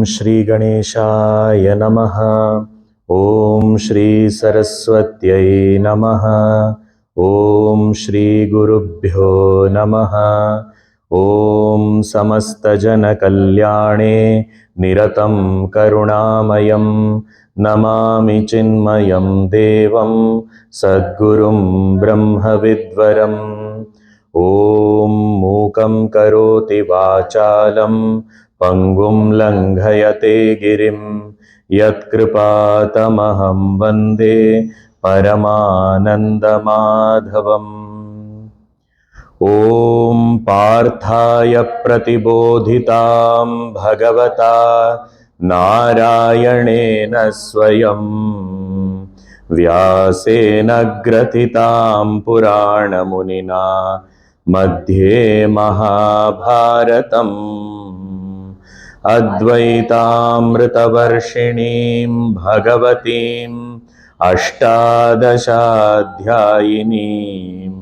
Shri Ganeshaya Namaha. Om Shri Saraswatyai Namaha. Om Shri Gurubhyo Namaha. Om Samasta Jana Kalyane Niratam Karunamayam Namami Chinmayam Devam Sadgurum Brahma Vidvaram. Om Mukam Karoti Vachalam Pangum Langhayate Girim Yat Kripatamaham Vande Paramananda Madhavam. Om Parthaya Pratibodhitam Bhagavata Narayanena Swayam Vyasena Gratitam Purana Munina Madhye Mahabharatam Advaitamritavarshinim Bhagavatim Ashtadashadhyayinim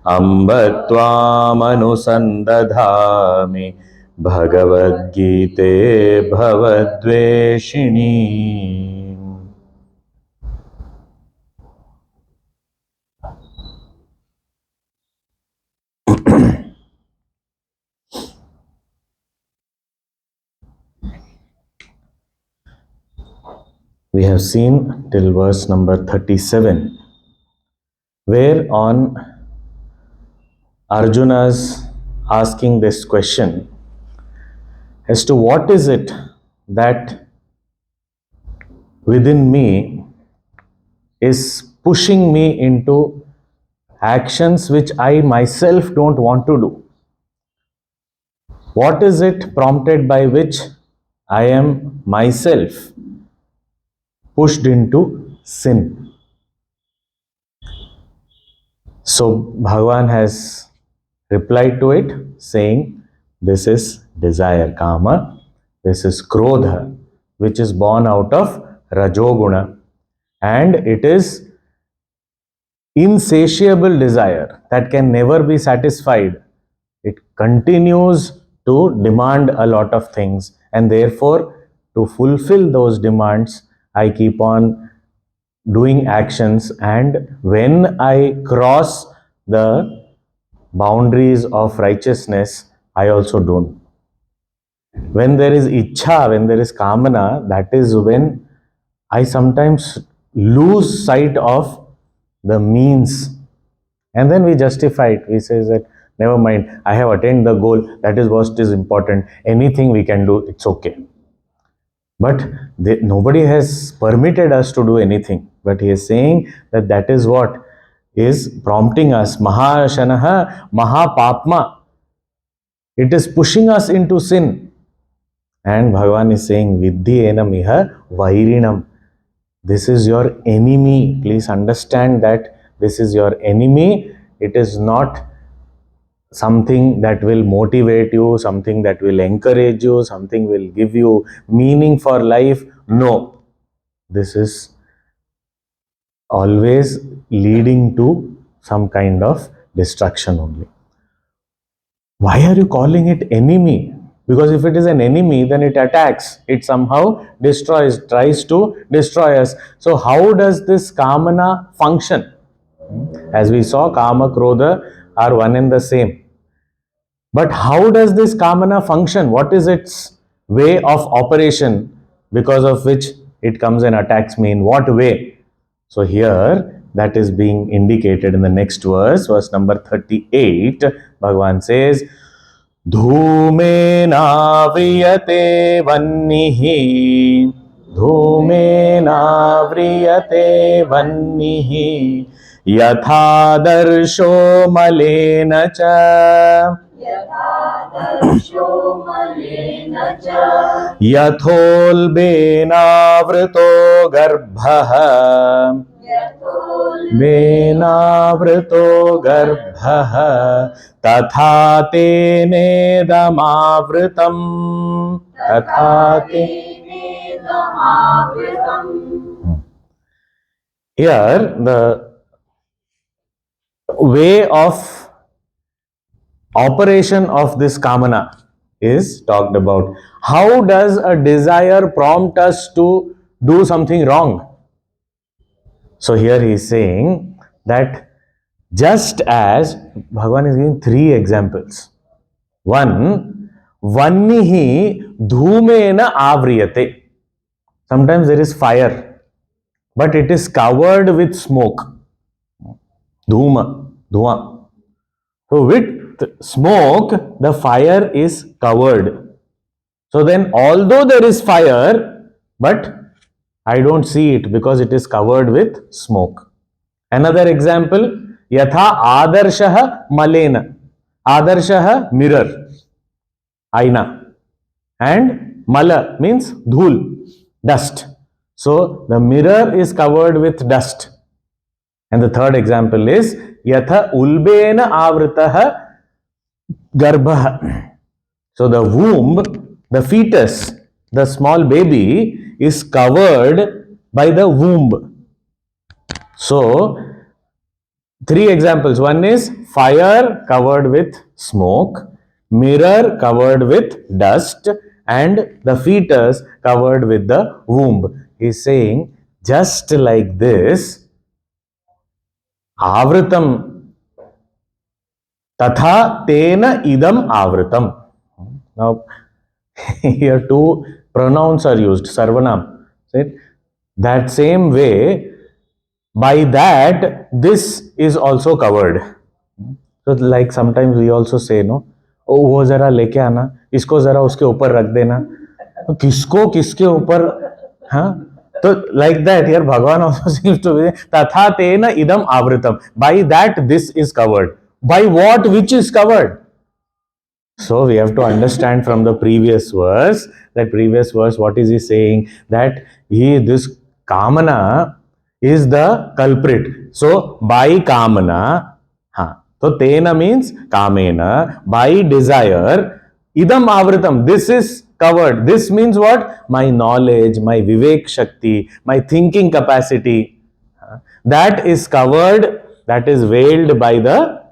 Amba Tvam Anusandadhami Bhagavad Gita Bhavadveshini. We have seen till verse number 37, where on Arjuna's asking this question as to what is it that within me is pushing me into actions which I myself don't want to do. What is it prompted by which I am myself pushed into sin? So Bhagavan has replied to it saying, this is desire, kama, this is krodha, which is born out of rajoguna, and it is insatiable desire that can never be satisfied. It continues to demand a lot of things, and therefore to fulfill those demands I keep on doing actions, and when I cross the boundaries of righteousness, I also don't. When there is ichha, when there is kamana, that is when I sometimes lose sight of the means, and then we justify it. We say that never mind, I have attained the goal, that is what is important, anything we can do, it's okay. But nobody has permitted us to do anything, but he is saying that that is what is prompting us. Mahashanaha mahapapma, it is pushing us into sin. And Bhagavan is saying, Vidhi enam iha vairinam. This is your enemy. Please understand that this is your enemy. It is not something that will motivate you, something that will encourage you, something will give you meaning for life. No. This is always leading to some kind of destruction only. Why are you calling it enemy? Because if it is an enemy, then it attacks. It somehow destroys, tries to destroy us. So how does this kamana function? As we saw, kama, krodha are one and the same. But how does this kamana function? What is its way of operation because of which it comes and attacks me? In what way? So here that is being indicated in the next verse, verse number 38. Bhagavan says, Dhumenavriyate vannihi, Dhumenavriyate vannihi, Yatha darsho malena cha, Yatholbenavruto garbha, Benavruto garbha, Tatha tenedamavrutam, Tatha tenedamavrutam. Here the way of operation of this kamana is talked about. How does a desire prompt us to do something wrong? So here he is saying that just as Bhagavan is giving three examples. One, Vannihi dhumena avriyate. Sometimes there is fire, but it is covered with smoke. Dhuma, dhua. So with smoke, the fire is covered. So then, although there is fire, but I don't see it because it is covered with smoke. Another example, yatha adarshaha malena. Adarshaha mirror, aina. And mala means dhul, dust. So the mirror is covered with dust. And the third example is yatha ulbena avritaha garbha. So the womb, the fetus, the small baby is covered by the womb. So three examples. One is fire covered with smoke, mirror covered with dust, and the fetus covered with the womb. He's saying, just like this, avritam tatha tena idam avritam. Now, here two pronouns are used, sarvanam. Right? That same way, by that, this is also covered. So like sometimes we also say, no, oh वो जरा लेके आना, इसको जरा उसके ऊपर रख देना, तो किसको किसके ऊपर, हाँ, तो like that here Bhagavan also seems to be तथा तेन idam avritam. By that this is covered. By what which is covered? So we have to understand from the previous verse, what is he saying? That this kamana is the culprit. So by kamana, so tena means kamena, by desire, idam avritam, this is covered. This means what? My knowledge, my vivek shakti, my thinking capacity, that is covered, that is veiled by the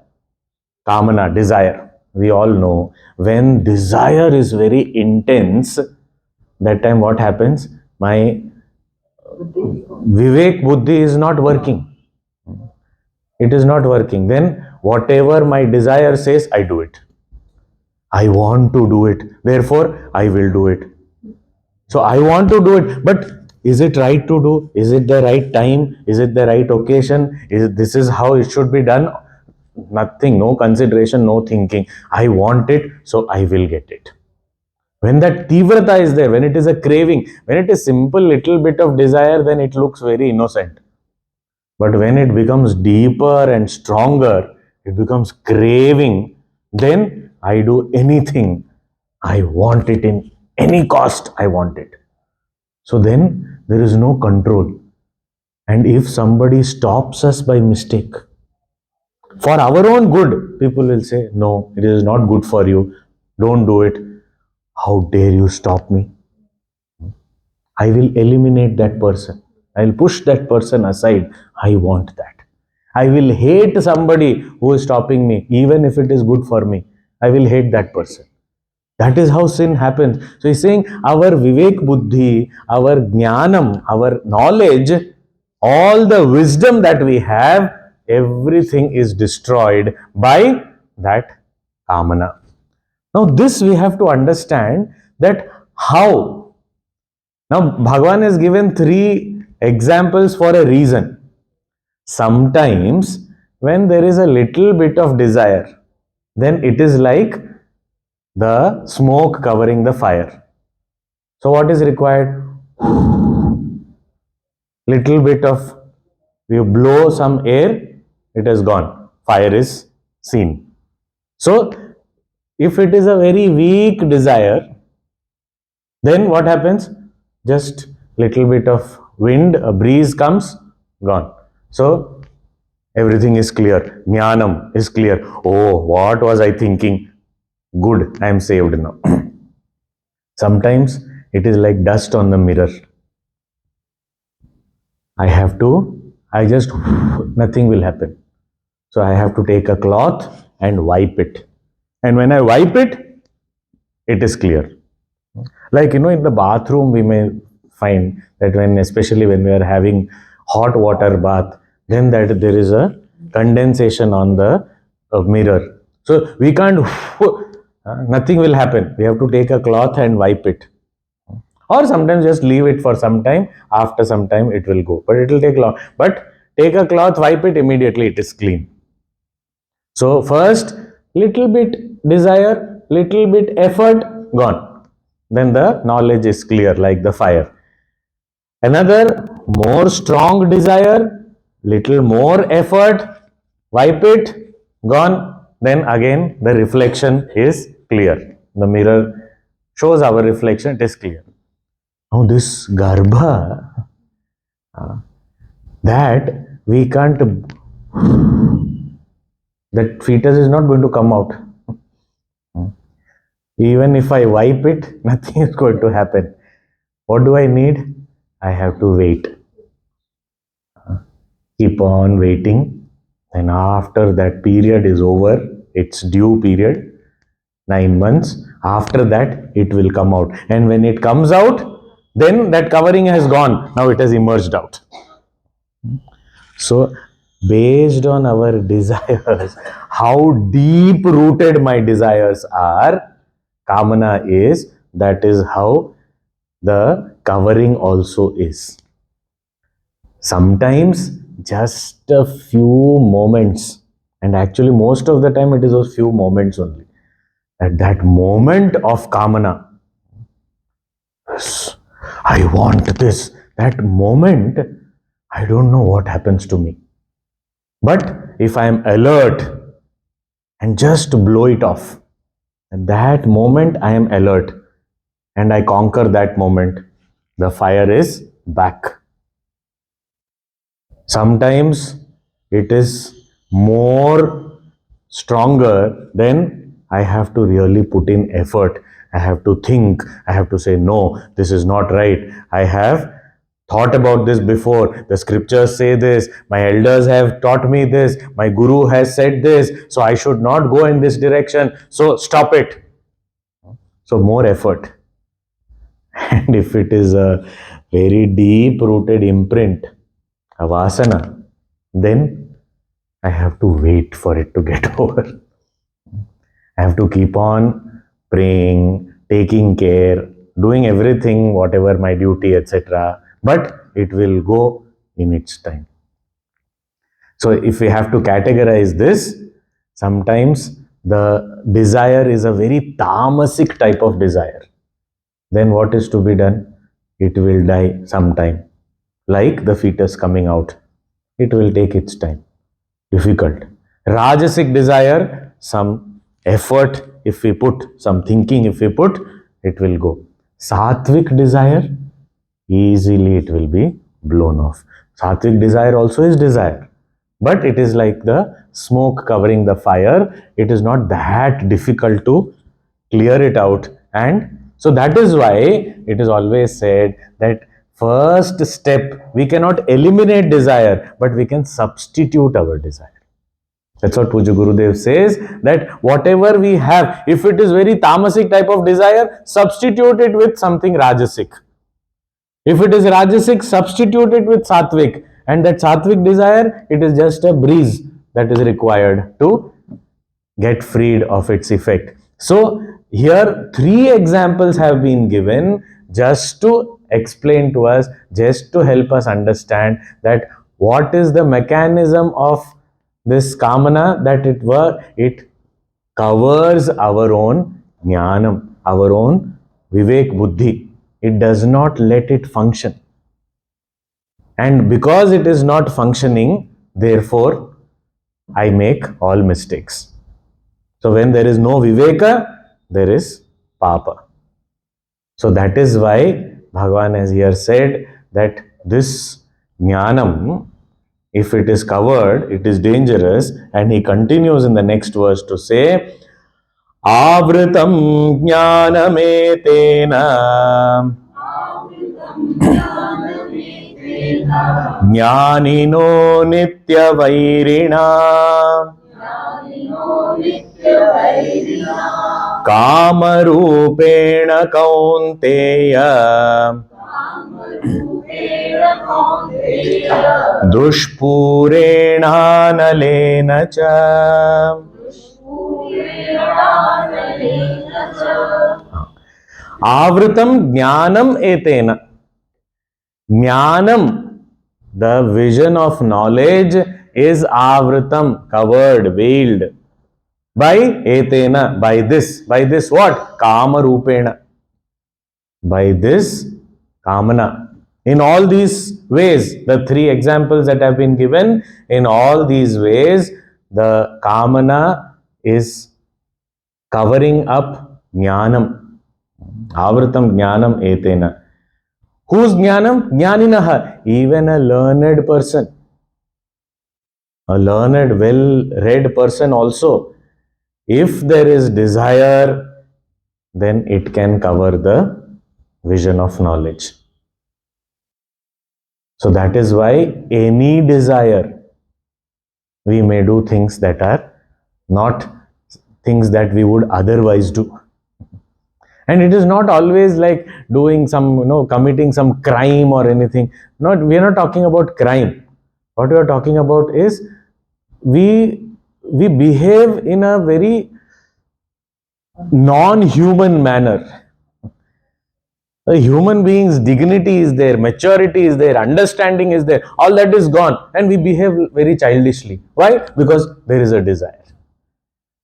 kamana, desire. We all know when desire is very intense, that time what happens? My vivek buddhi is not working. It is not working. Then whatever my desire says, I do it. I want to do it. Therefore, I will do it. So I want to do it. But is it right to do? Is it the right time? Is it the right occasion? This is how it should be done? Nothing, no consideration, no thinking. I want it, so I will get it. When that tivrata is there, when it is a craving, when it is simple little bit of desire, then it looks very innocent. But when it becomes deeper and stronger, it becomes craving, then I do anything. I want it in any cost, I want it. So then there is no control. And if somebody stops us by mistake, for our own good, people will say, no, it is not good for you. Don't do it. How dare you stop me? I will eliminate that person. I will push that person aside. I want that. I will hate somebody who is stopping me, even if it is good for me. I will hate that person. That is how sin happens. So he's saying our vivek buddhi, our jnanam, our knowledge, all the wisdom that we have, everything is destroyed by that kamana. Now this we have to understand that how. Now Bhagavan has given three examples for a reason. Sometimes when there is a little bit of desire, then it is like the smoke covering the fire. So what is required? Little bit of, you blow some air, it is gone. Fire is seen. So if it is a very weak desire, then what happens? Just little bit of wind, a breeze comes, gone. So everything is clear. Jnanam is clear. Oh, what was I thinking? Good, I am saved now. Sometimes it is like dust on the mirror. Nothing will happen. So I have to take a cloth and wipe it. And when I wipe it, it is clear. Like, in the bathroom, we may find that especially when we are having hot water bath, then that there is a condensation on the mirror. So we can't, nothing will happen. We have to take a cloth and wipe it. Or sometimes just leave it for some time. After some time, it will go. But it will take long. But take a cloth, wipe it, immediately it is clean. So first, little bit desire, little bit effort, gone. Then the knowledge is clear like the fire. Another more strong desire, little more effort, wipe it, gone. Then again the reflection is clear. The mirror shows our reflection, it is clear. Now this garbha, that we can't, that fetus is not going to come out. Even if I wipe it, nothing is going to happen. What do I need? I have to wait. Keep on waiting. And after that period is over, its due period, 9 months, after that it will come out. And when it comes out, then that covering has gone. Now it has emerged out. So, based on our desires, how deep rooted my desires are, kamana is, that is how the covering also is. Sometimes just a few moments, and actually most of the time it is those few moments only. At that moment of kamana, yes, I want this. That moment, I don't know what happens to me. But if I am alert and just blow it off, at that moment I am alert and I conquer that moment, the fire is back. Sometimes it is more stronger, then I have to really put in effort. I have to think, I have to say, no, this is not right. I have thought about this before. The scriptures say this. My elders have taught me this. My guru has said this. So I should not go in this direction. So stop it. So more effort. And if it is a very deep rooted imprint, a vasana, then I have to wait for it to get over. I have to keep on praying, taking care, doing everything, whatever my duty, etc. But it will go in its time. So if we have to categorize this, sometimes the desire is a very tamasic type of desire. Then what is to be done? It will die sometime. Like the fetus coming out. It will take its time. Difficult. Rajasic desire, some effort if we put, some thinking if we put, it will go. Sattvic desire, easily it will be blown off. Sattvic desire also is desire. But it is like the smoke covering the fire. It is not that difficult to clear it out. And so that is why it is always said that first step, we cannot eliminate desire, but we can substitute our desire. That's what Puja Gurudev says, that whatever we have, if it is very tamasic type of desire, substitute it with something rajasic. If it is rajasic, substitute it with sattvic. And that sattvic desire, it is just a breeze that is required to get freed of its effect. So here 3 examples have been given just to explain to us, just to help us understand that what is the mechanism of this kamana, that it covers our own jnanam, our own vivek buddhi. It does not let it function. And because it is not functioning, therefore I make all mistakes. So when there is no viveka, there is papa. So that is why Bhagavan has here said that this jnanam, if it is covered, it is dangerous. And he continues in the next verse to say, Avritam jnanametena jnanino nityavairina Kamarupena kaunteya dushpurena cha. Avritam jnanam etena. Jnanam, the vision of knowledge, is avritam, covered, veiled. By etena, by this. By this what? Kama rupena. By this kamana. In all these ways, the three examples that have been given, in all these ways, the kamana is covering up jnanam. Avritam jnanam etena. Whose jnanam? Jnaninaha. Even a learned person. A learned, well-read person also. If there is desire, then it can cover the vision of knowledge. So that is why any desire, we may do things that are not things that we would otherwise do. And it is not always like doing some, committing some crime or anything. We are not talking about crime. What we are talking about is we behave in a very non-human manner. A human being's dignity is there, maturity is there, understanding is there. All that is gone, and we behave very childishly. Why? Because there is a desire.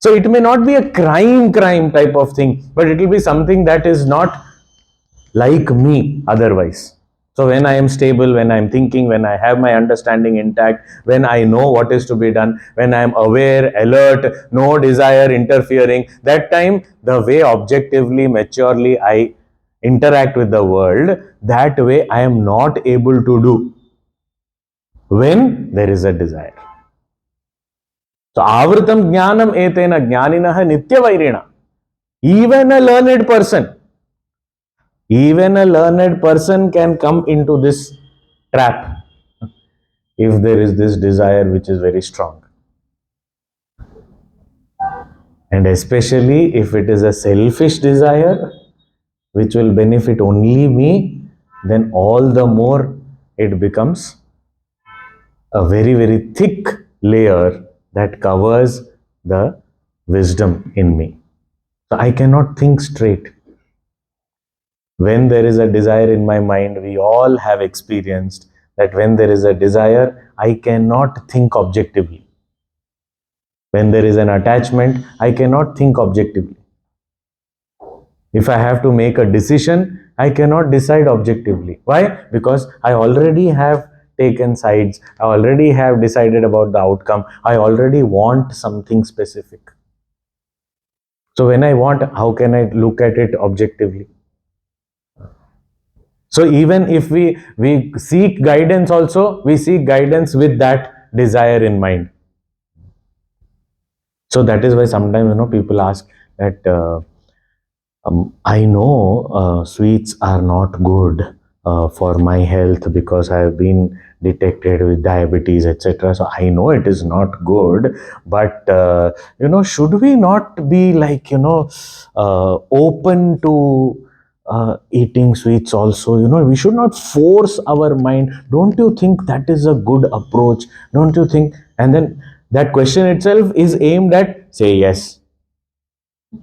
So it may not be a crime type of thing, but it will be something that is not like me otherwise. So when I am stable, when I am thinking, when I have my understanding intact, when I know what is to be done, when I am aware, alert, no desire interfering, that time the way objectively, maturely I interact with the world, that way I am not able to do when there is a desire. So avritam jnanam etena jnaninaha nityavairena. Even a learned person can come into this trap if there is this desire which is very strong. And especially if it is a selfish desire which will benefit only me, then all the more it becomes a very, very thick layer that covers the wisdom in me. So I cannot think straight. When there is a desire in my mind, we all have experienced that when there is a desire, I cannot think objectively. When there is an attachment, I cannot think objectively. If I have to make a decision, I cannot decide objectively. Why? Because I already have taken sides. I already have decided about the outcome. I already want something specific. So when I want, how can I look at it objectively? So even if we seek guidance also, we seek guidance with that desire in mind. So that is why sometimes people ask that I know sweets are not good for my health because I have been detected with diabetes, etc. So I know it is not good, but should we not be like open to eating sweets also? We should not force our mind. Don't you think that is a good approach? Don't you think? And then that question itself is aimed at, say yes,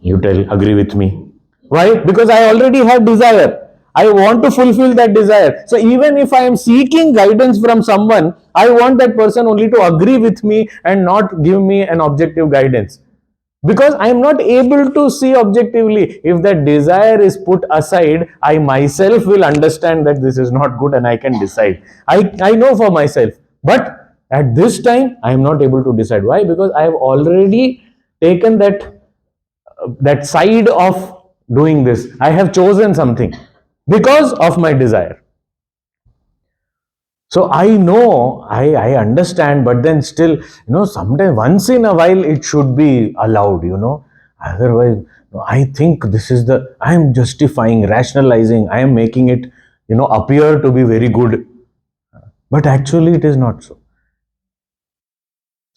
you tell, agree with me. Why? Because I already have desire. I want to fulfill that desire. So even if I am seeking guidance from someone, I want that person only to agree with me and not give me an objective guidance. Because I am not able to see objectively. If that desire is put aside, I myself will understand that this is not good and I can decide. I know for myself. But at this time, I am not able to decide. Why? Because I have already taken that side of doing this. I have chosen something because of my desire. So I know, I understand, but then still, sometimes once in a while it should be allowed, Otherwise, I think I am justifying, rationalizing, I am making it, appear to be very good. But actually it is not so.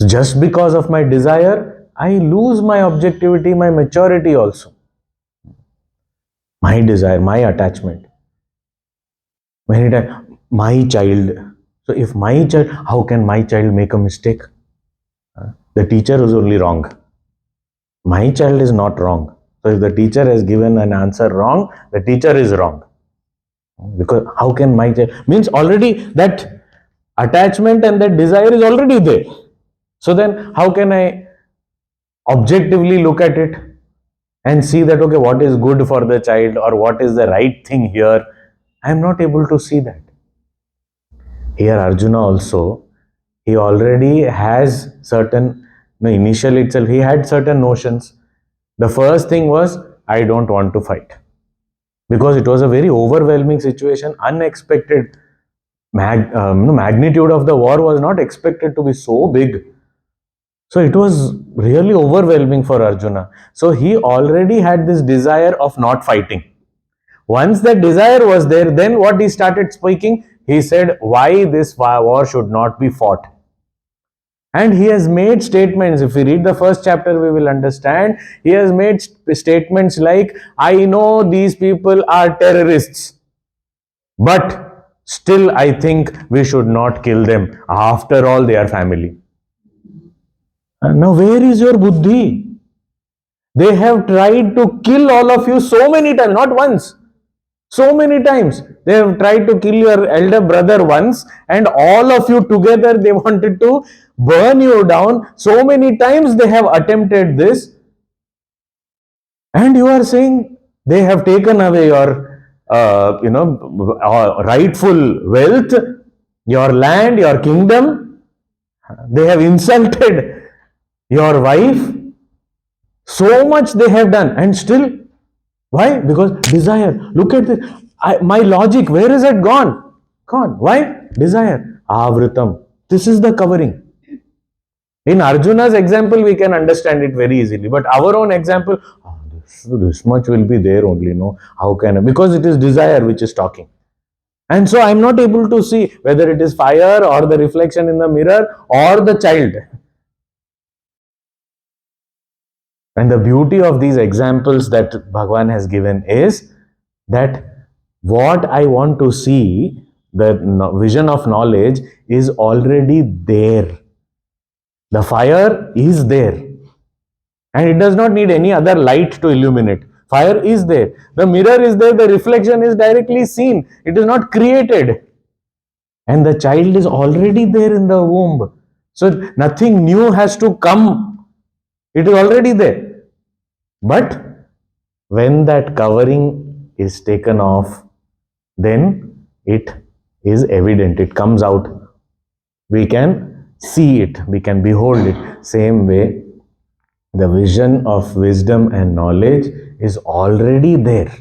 Just because of my desire, I lose my objectivity, my maturity also. my desire, my attachment. Many times, my child. So if my child, how can my child make a mistake? The teacher is only wrong. My child is not wrong. So if the teacher has given an answer wrong, the teacher is wrong. Because how can my child, means already that attachment and that desire is already there. So then how can I objectively look at it and see that, okay, what is good for the child or what is the right thing here? I am not able to see that. Here Arjuna also, he already has certain, initially itself, he had certain notions. The first thing was, I don't want to fight. Because it was a very overwhelming situation, unexpected. Magnitude of the war was not expected to be so big. So it was really overwhelming for Arjuna. So he already had this desire of not fighting. Once that desire was there, then what he started speaking, he said, why this war should not be fought. And he has made statements. If we read the first chapter, we will understand. He has made statements like, I know these people are terrorists, but still I think we should not kill them. After all, they are family. Now, where is your buddhi? They have tried to kill all of you so many times, not once. So many times. They have tried to kill your elder brother once, and all of you together they wanted to burn you down. So many times they have attempted this, and you are saying they have taken away your, rightful wealth, your land, your kingdom. They have insulted your wife. So much they have done, and still, why? Because desire. Look at this. My logic, where is it gone? Gone. Why? Desire. Avritam. This is the covering. In Arjuna's example, we can understand it very easily. But our own example, this much will be there only, no? How can I? Because it is desire which is talking. And so I'm not able to see whether it is fire or the reflection in the mirror or the child. And the beauty of these examples that Bhagavan has given is that what I want to see, the vision of knowledge, is already there. The fire is there. And it does not need any other light to illuminate. Fire is there. The mirror is there. The reflection is directly seen. It is not created. And the child is already there in the womb. So nothing new has to come. It is already there. But when that covering is taken off, then it is evident. It comes out. We can see it. We can behold it. Same way, the vision of wisdom and knowledge is already there.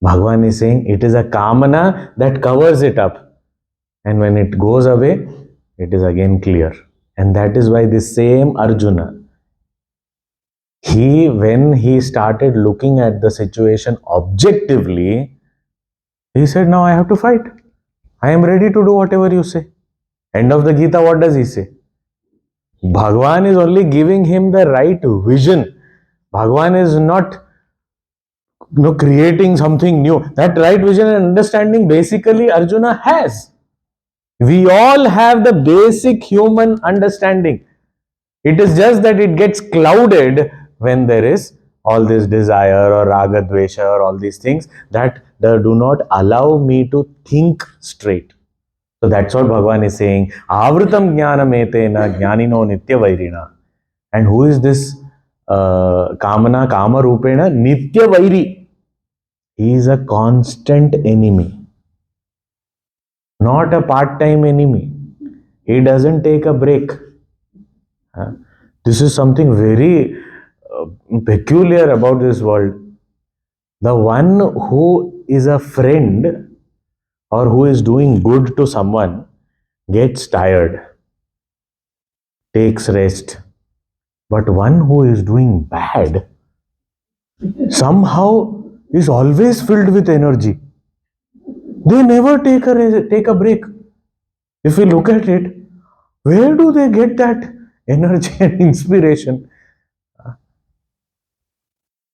Bhagavan is saying it is a kamana that covers it up. And when it goes away, it is again clear. And that is why this same Arjuna, when he started looking at the situation objectively, he said, now I have to fight. I am ready to do whatever you say. End of the Gita, what does he say? Bhagavan is only giving him the right vision. Bhagavan is not creating something new. That right vision and understanding basically Arjuna has. We all have the basic human understanding. It is just that it gets clouded when there is all this desire or raga dvesha or all these things that do not allow me to think straight. So that's what Bhagavan is saying. Avritam jnanam etena jnanino nitya vairina. And who is this kamana, kama rupena? Nitya vairi. He is a constant enemy. Not a part-time enemy. He doesn't take a break. This is something very peculiar about this world. The one who is a friend or who is doing good to someone gets tired, takes rest. But one who is doing bad somehow is always filled with energy. They never take a break. If we look at it, where do they get that energy and inspiration?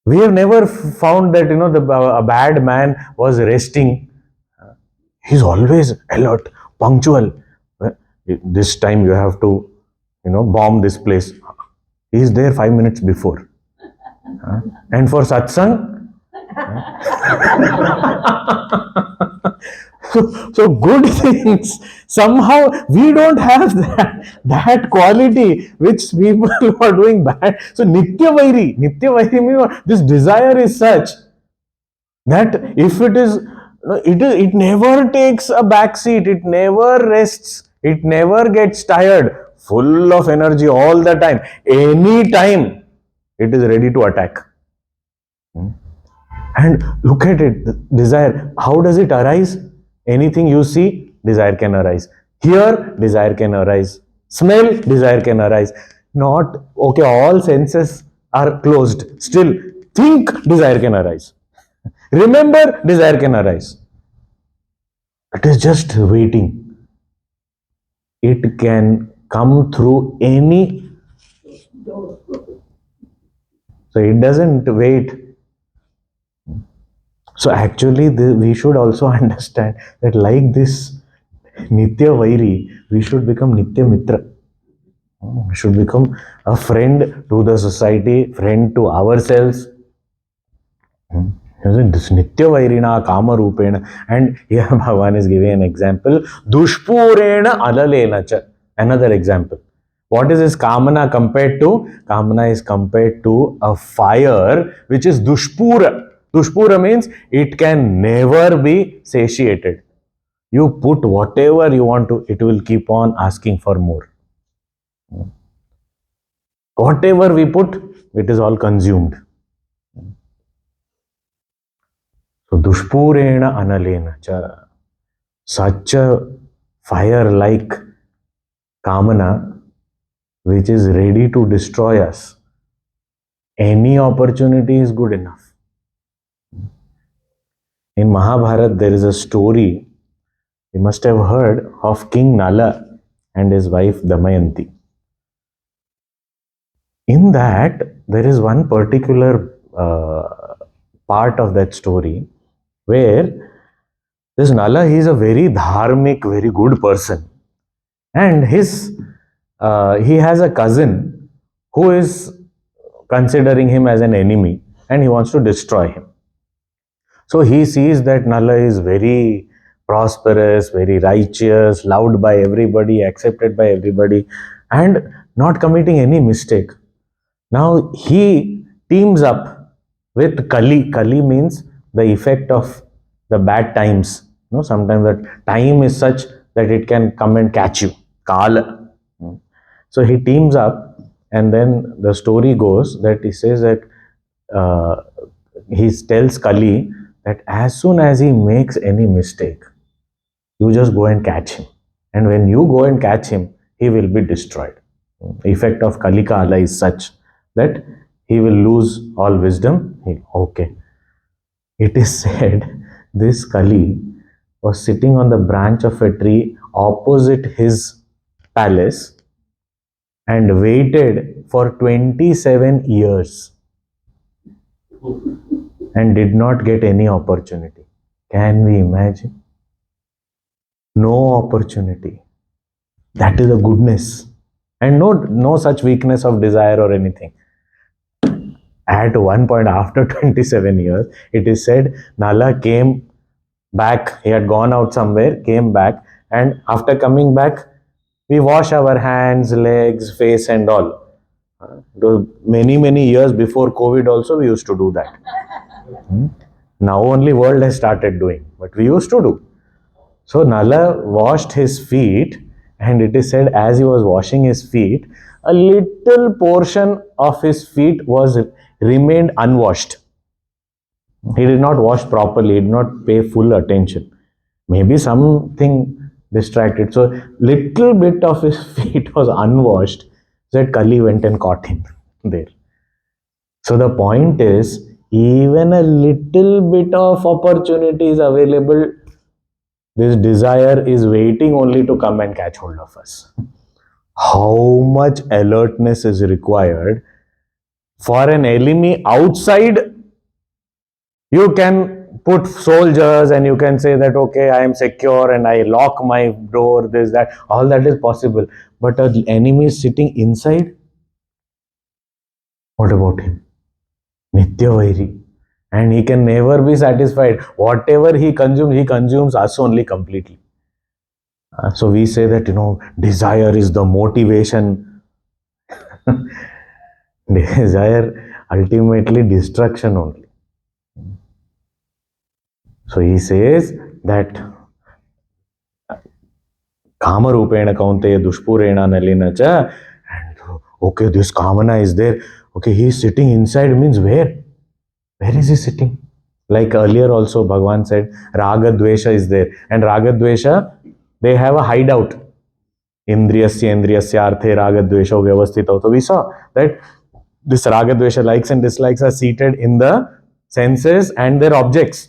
We have never found that, a bad man was resting. He's always alert, punctual. This time you have to, bomb this place. He's there 5 minutes before. And for satsang, so good things, somehow we don't have that quality which people who are doing bad. So nitya vairi means this desire is such that if it never takes a back seat, it never rests, it never gets tired, full of energy all the time, any time it is ready to attack. And look at it, desire, how does it arise? Anything you see, desire can arise. Hear, desire can arise. Smell, desire can arise. Not, okay, all senses are closed. Still, think, desire can arise. Remember, desire can arise. It is just waiting. It can come through any. So it doesn't wait. So actually, we should also understand that like this Nitya Vairi, we should become Nitya Mitra. We should become a friend to the society, friend to ourselves. This Nitya Vairina Kama Rupena. And here Bhagavan is giving an example. Dushpurena Alalena cha. Another example. What is this Kamana compared to? Kamana is compared to a fire which is Dushpura. Dushpura means it can never be satiated. You put whatever you want to, it will keep on asking for more. Whatever we put, it is all consumed. So Dushpurena Analena cha. Such a fire like Kamana which is ready to destroy us. Any opportunity is good enough. In Mahabharata, there is a story, you must have heard of King Nala and his wife Damayanti. In that, there is one particular part of that story where this Nala, he is a very dharmic, very good person. And he has a cousin who is considering him as an enemy and he wants to destroy him. So he sees that Nala is very prosperous, very righteous, loved by everybody, accepted by everybody, and not committing any mistake. Now he teams up with Kali. Kali means the effect of the bad times. Sometimes that time is such that it can come and catch you. Kala. So he teams up, and then the story goes that he says that he tells Kali that as soon as he makes any mistake, you just go and catch him. And when you go and catch him, he will be destroyed. The effect of Kali Kala is such that he will lose all wisdom. Okay. It is said this Kali was sitting on the branch of a tree opposite his palace and waited for 27 years and did not get any opportunity. Can we imagine? No opportunity. That is a goodness. And no such weakness of desire or anything. At one point after 27 years, it is said Nala came back. He had gone out somewhere, came back, and after coming back, we wash our hands, legs, face and all. Many years before COVID also we used to do that. Now only world has started doing, but we used to do. So Nala washed his feet, and it is said as he was washing his feet, a little portion of his feet remained unwashed. He did not wash properly, he did not pay full attention. Maybe something distracted. So little bit of his feet was unwashed. That Kali went and caught him there. So the point is, even a little bit of opportunity is available. This desire is waiting only to come and catch hold of us. How much alertness is required for an enemy outside You can put soldiers and you can say that, okay, I am secure and I lock my door, this, that, all that is possible. But an enemy is sitting inside, what about him? Nitya Vairi. And he can never be satisfied. Whatever he consumes us only completely. So we say that, desire is the motivation. Desire ultimately destruction only. So he says that Kamarupena kaunteya dushpurena nalina cha. And okay, this Kamana is there. Okay, he is sitting inside means where? Where is he sitting? Like earlier also Bhagavan said, Raga Dvesha is there. And Raga Dvesha, they have a hideout. Indriyasya arthe Raga Dvesha vyavasthita. So we saw that this Raga Dvesha likes and dislikes are seated in the senses and their objects.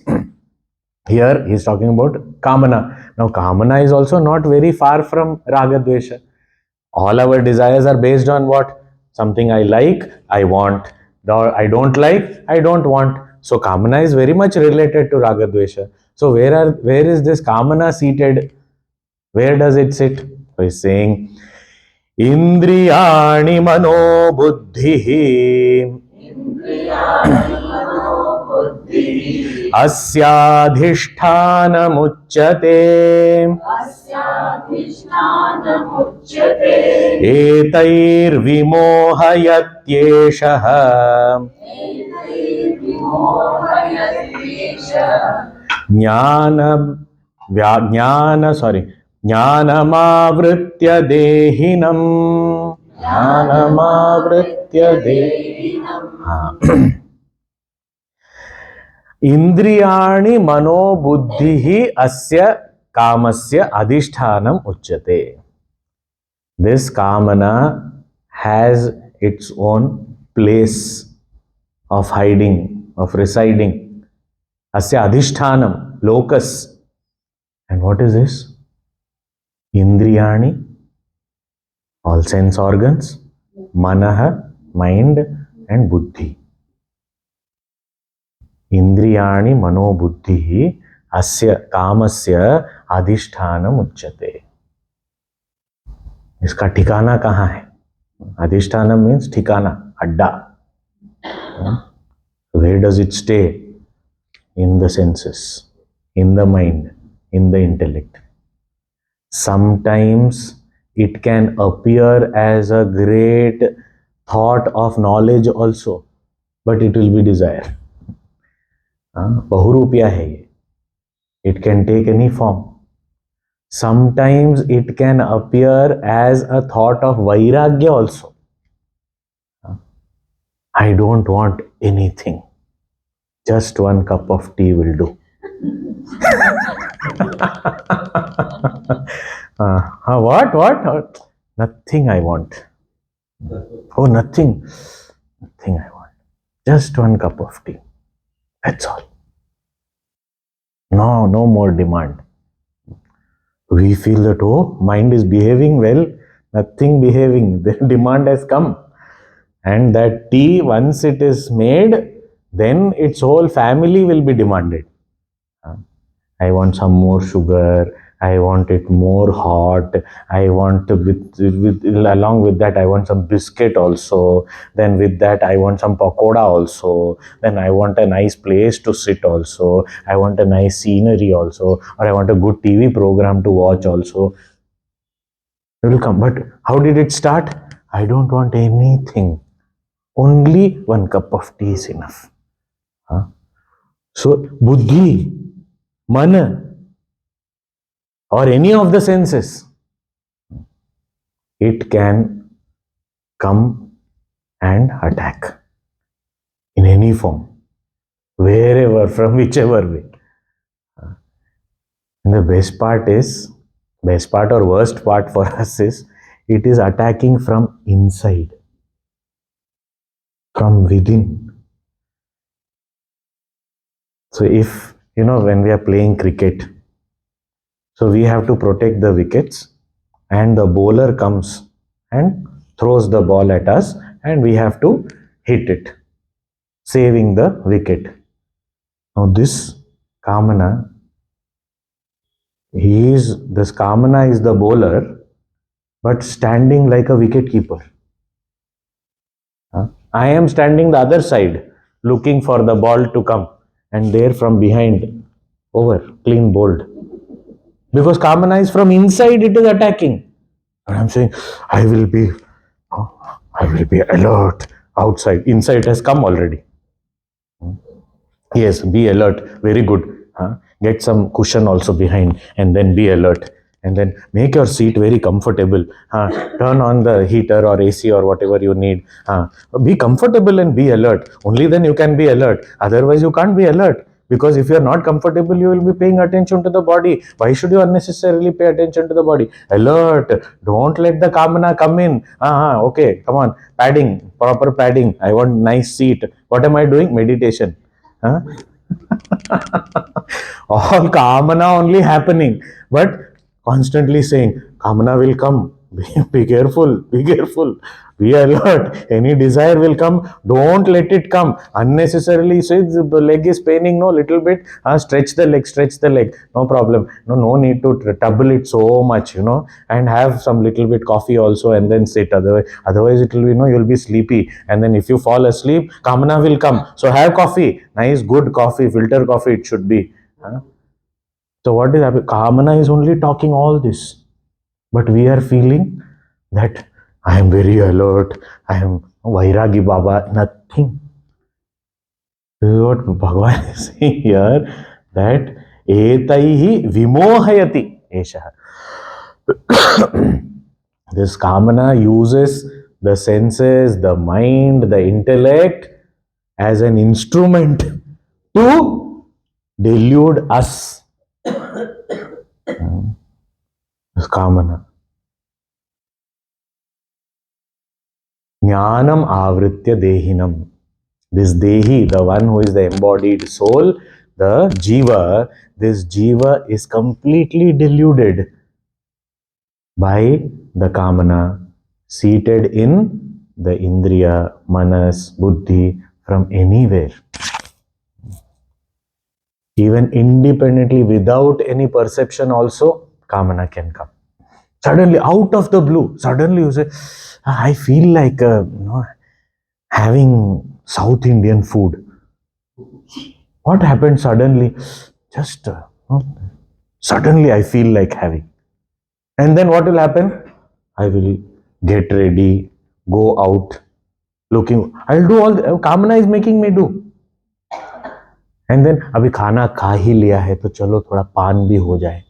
Here he is talking about Kamana. Now Kamana is also not very far from Raga Dvesha. All our desires are based on what? Something I like, I want. Or I don't like, I don't want. So Kamana is very much related to Raga Dvesha. So where is this Kamana seated? Where does it sit? So he's saying, Indriyani mano buddhihi अस्याधिष्ठानमुच्यते एतैर्विमोहयत्येषः ज्ञान ज्ञानमावृत्य देहिनम् ज्ञानमावृत्य देहिनम् इंद्रियाणि मनोबुद्धिः अस्य कामस्य अधिष्ठानम उच्यते. This kamana has its own place of hiding, of residing. Asya adhishthanam, locus. And what is this? Indriyani, all sense organs, manaha, mind, and buddhi. इंद्रियाणि मनोबुद्धि अस्य कामस्य अधिष्ठानम उच्यते. इसका ठिकाना कहाँ है? अधिष्ठानम means ठिकाना, अड्डा. Where does it stay? In the senses, in the mind, in the intellect. Sometimes it can appear as a great thought of knowledge also, but it will be desire. बहुरूपिया है ये. It can take any form. Sometimes it can appear as a thought of vairagya also. I don't want anything. Just one cup of tea will do. What? Nothing I want. Oh, nothing. Nothing I want. Just one cup of tea. That's all. No more demand. We feel that, oh, mind is behaving well, nothing behaving. The demand has come. And that tea, once it is made, then its whole family will be demanded. I want some more sugar. I want it more hot. I want along with that I want some biscuit also. Then with that I want some pakoda also. Then I want a nice place to sit also. I want a nice scenery also. Or I want a good TV program to watch also. It will come. But how did it start? I don't want anything. Only one cup of tea is enough. So buddhi, mana, or any of the senses, it can come and attack in any form, wherever, from whichever way. And the best part or worst part for us is, it is attacking from inside, from within. So if, when we are playing cricket, so we have to protect the wickets, and the bowler comes and throws the ball at us, and we have to hit it, saving the wicket. Now this Kamana, this Kamana is the bowler, but standing like a wicket keeper. I am standing the other side, looking for the ball to come, and there from behind, over, clean bowled. Because Kamana is from inside, it is attacking. And I'm saying, I will be alert outside. Inside it has come already. Yes, be alert. Very good. Get some cushion also behind and then be alert. And then make your seat very comfortable. Turn on the heater or AC or whatever you need. Be comfortable and be alert. Only then you can be alert. Otherwise, you can't be alert. Because if you are not comfortable, you will be paying attention to the body. Why should you unnecessarily pay attention to the body? Alert. Don't let the Kamana come in. Okay, come on. Padding, proper padding. I want nice seat. What am I doing? Meditation. Huh? All Kamana only happening, but constantly saying, Kamana will come. Be careful, be careful, be alert. Any desire will come. Don't let it come. Unnecessarily, say the leg is paining, no, little bit. Stretch the leg, stretch the leg. No problem. No need to trouble it so much, and have some little bit coffee also and then sit. Otherwise it will be, you'll be sleepy. And then if you fall asleep, Kamana will come. So have coffee. Nice, good coffee, filter coffee it should be. So what is happening? Kamana is only talking all this. But we are feeling that I am very alert, I am Vairagi Baba, nothing. This is what Bhagavan is saying here, that etaihi vimohayati esha. This Kamana uses the senses, the mind, the intellect as an instrument to delude us. Kamana. Jnanam avritya dehinam. This dehi, the one who is the embodied soul, the jiva, this jiva is completely deluded by the Kamana, seated in the Indriya, Manas, Buddhi, from anywhere. Even independently, without any perception also, Kamana can come. Suddenly, out of the blue, suddenly you say, I feel like having South Indian food. What happened suddenly? Just suddenly I feel like having. And then what will happen? I will get ready, go out, looking. I'll do all. Kamana is making me do. And then अभी खाना खा ही लिया है तो चलो थोड़ा पान भी हो जाए.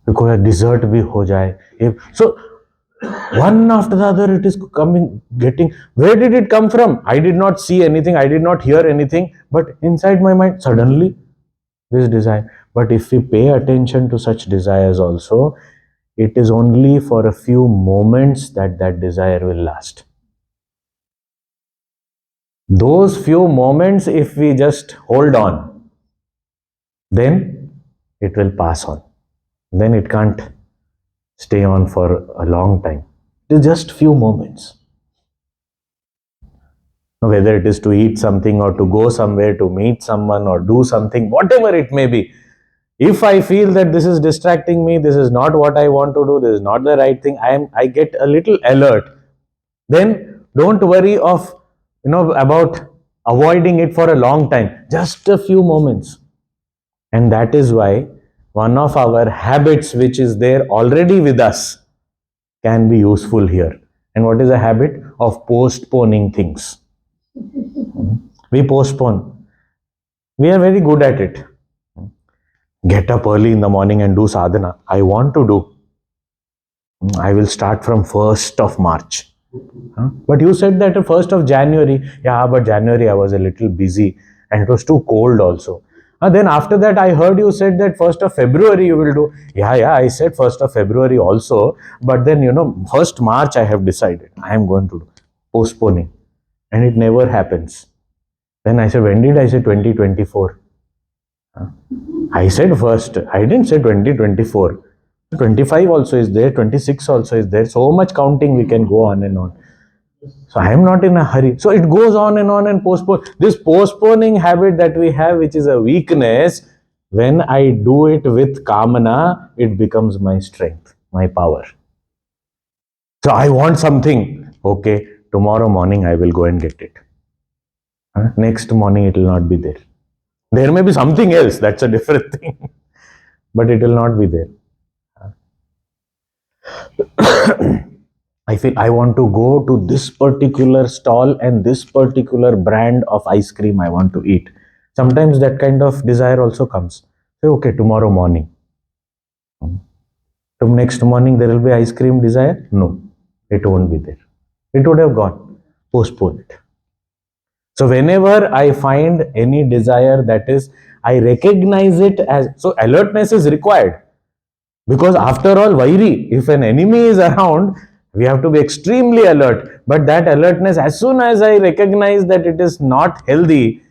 Because dessert bhi ho jaye. So one after the other it is coming, getting. Where did it come from? I did not see anything, I did not hear anything, but inside my mind suddenly this desire. But if we pay attention to such desires also, it is only for a few moments that desire will last. Those few moments, if we just hold on, then it will pass on. Then it can't stay on for a long time. It is just few moments. Whether it is to eat something or to go somewhere, to meet someone or do something, whatever it may be. If I feel that this is distracting me, this is not what I want to do, this is not the right thing, I get a little alert. Then don't worry of about avoiding it for a long time. Just a few moments. And that is why one of our habits which is there already with us can be useful here. And what is a habit? Of postponing things. We postpone. We are very good at it. Get up early in the morning and do sadhana. I want to do. I will start from 1st of March. But you said that 1st of January. Yeah, but January I was a little busy and it was too cold also. Then after that I heard you said that 1st of February you will do. Yeah, I said 1st of February also. But then 1st March I have decided. I am going to do. Postponing. And it never happens. Then I said, when did I say 2024? I said first. I didn't say 2024. 25 also is there. 26 also is there. So much counting we can go on and on. So I am not in a hurry. So it goes on and postpone. This postponing habit that we have, which is a weakness, when I do it with kamana, it becomes my strength, my power. So I want something. Okay, tomorrow morning I will go and get it. Next morning it will not be there. There may be something else, that's a different thing, but it will not be there. I feel I want to go to this particular stall and this particular brand of ice cream I want to eat. Sometimes that kind of desire also comes. Say, okay, tomorrow morning. To next morning there will be ice cream desire? No, it won't be there. It would have gone. Postpone it. So whenever I find any desire that is, I recognize it as, so alertness is required. Because after all, Vairi, if an enemy is around, we have to be extremely alert. But that alertness, as soon as I recognize that it is not healthy,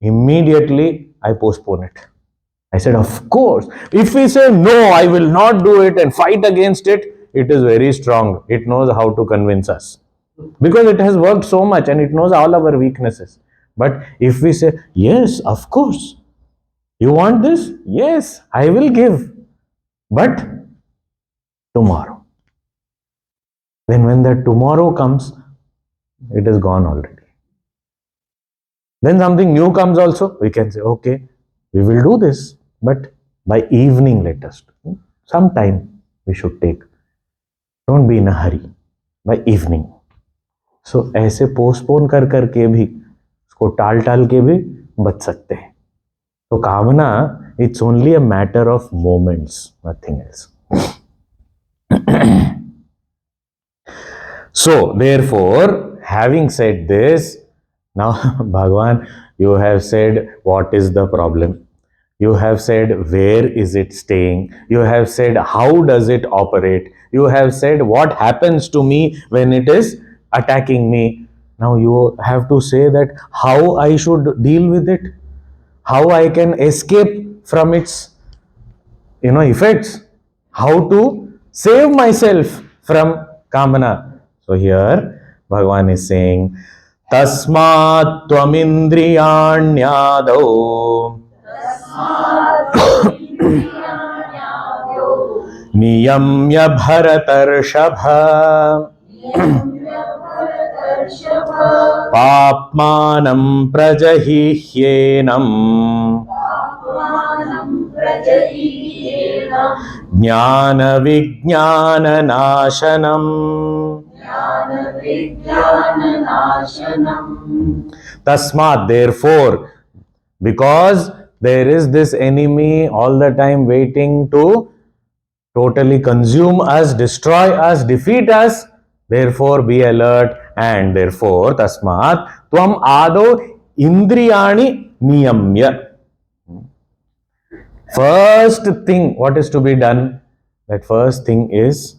immediately I postpone it. I said, of course. If we say, no, I will not do it and fight against it, it is very strong. It knows how to convince us. Because it has worked so much and it knows all our weaknesses. But if we say, yes, of course, you want this? Yes, I will give. But tomorrow. Then when that tomorrow comes, it is gone already. Then something new comes also, we can say, okay, we will do this, but by evening let us do. Some time we should take. Don't be in a hurry. By evening. So ऐसे postpone कर करके भी उसको टाल टाल के भी बच सकते हैं. So कामना, it's only a matter of moments, nothing else. So, therefore, having said this, now Bhagavan, you have said what is the problem. You have said where is it staying. You have said how does it operate. You have said what happens to me when it is attacking me. Now you have to say that how I should deal with it. How I can escape from its effects, how to save myself from kamana. So here Bhagavan is saying, Tasmat Tvamindriyanyado Niyamya Bharatarshabha Papmanam Prajahihyenam Jnana Vijnana Nashanam. Tasmat, therefore, because there is this enemy all the time waiting to totally consume us, destroy us, defeat us, therefore be alert, and therefore tasmat tvam ado indriyani niyamya. First thing, what is to be done? That first thing is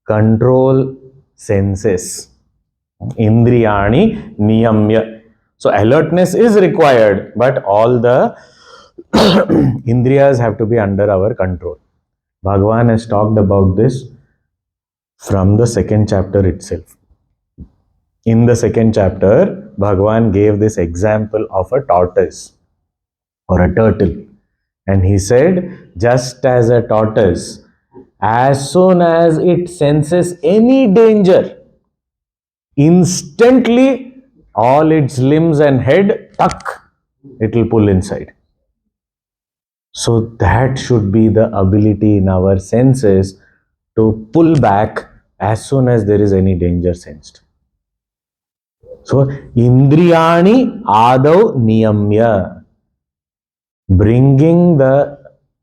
control senses. Indriyani niyamya. So alertness is required, but all the indriyas have to be under our control. Bhagavan has talked about this from the second chapter itself. In the second chapter, Bhagavan gave this example of a tortoise or a turtle. And he said, just as a tortoise, as soon as it senses any danger, instantly all its limbs and head, tuck, it will pull inside. So that should be the ability in our senses to pull back as soon as there is any danger sensed. So indriyani adav niyamya, bringing the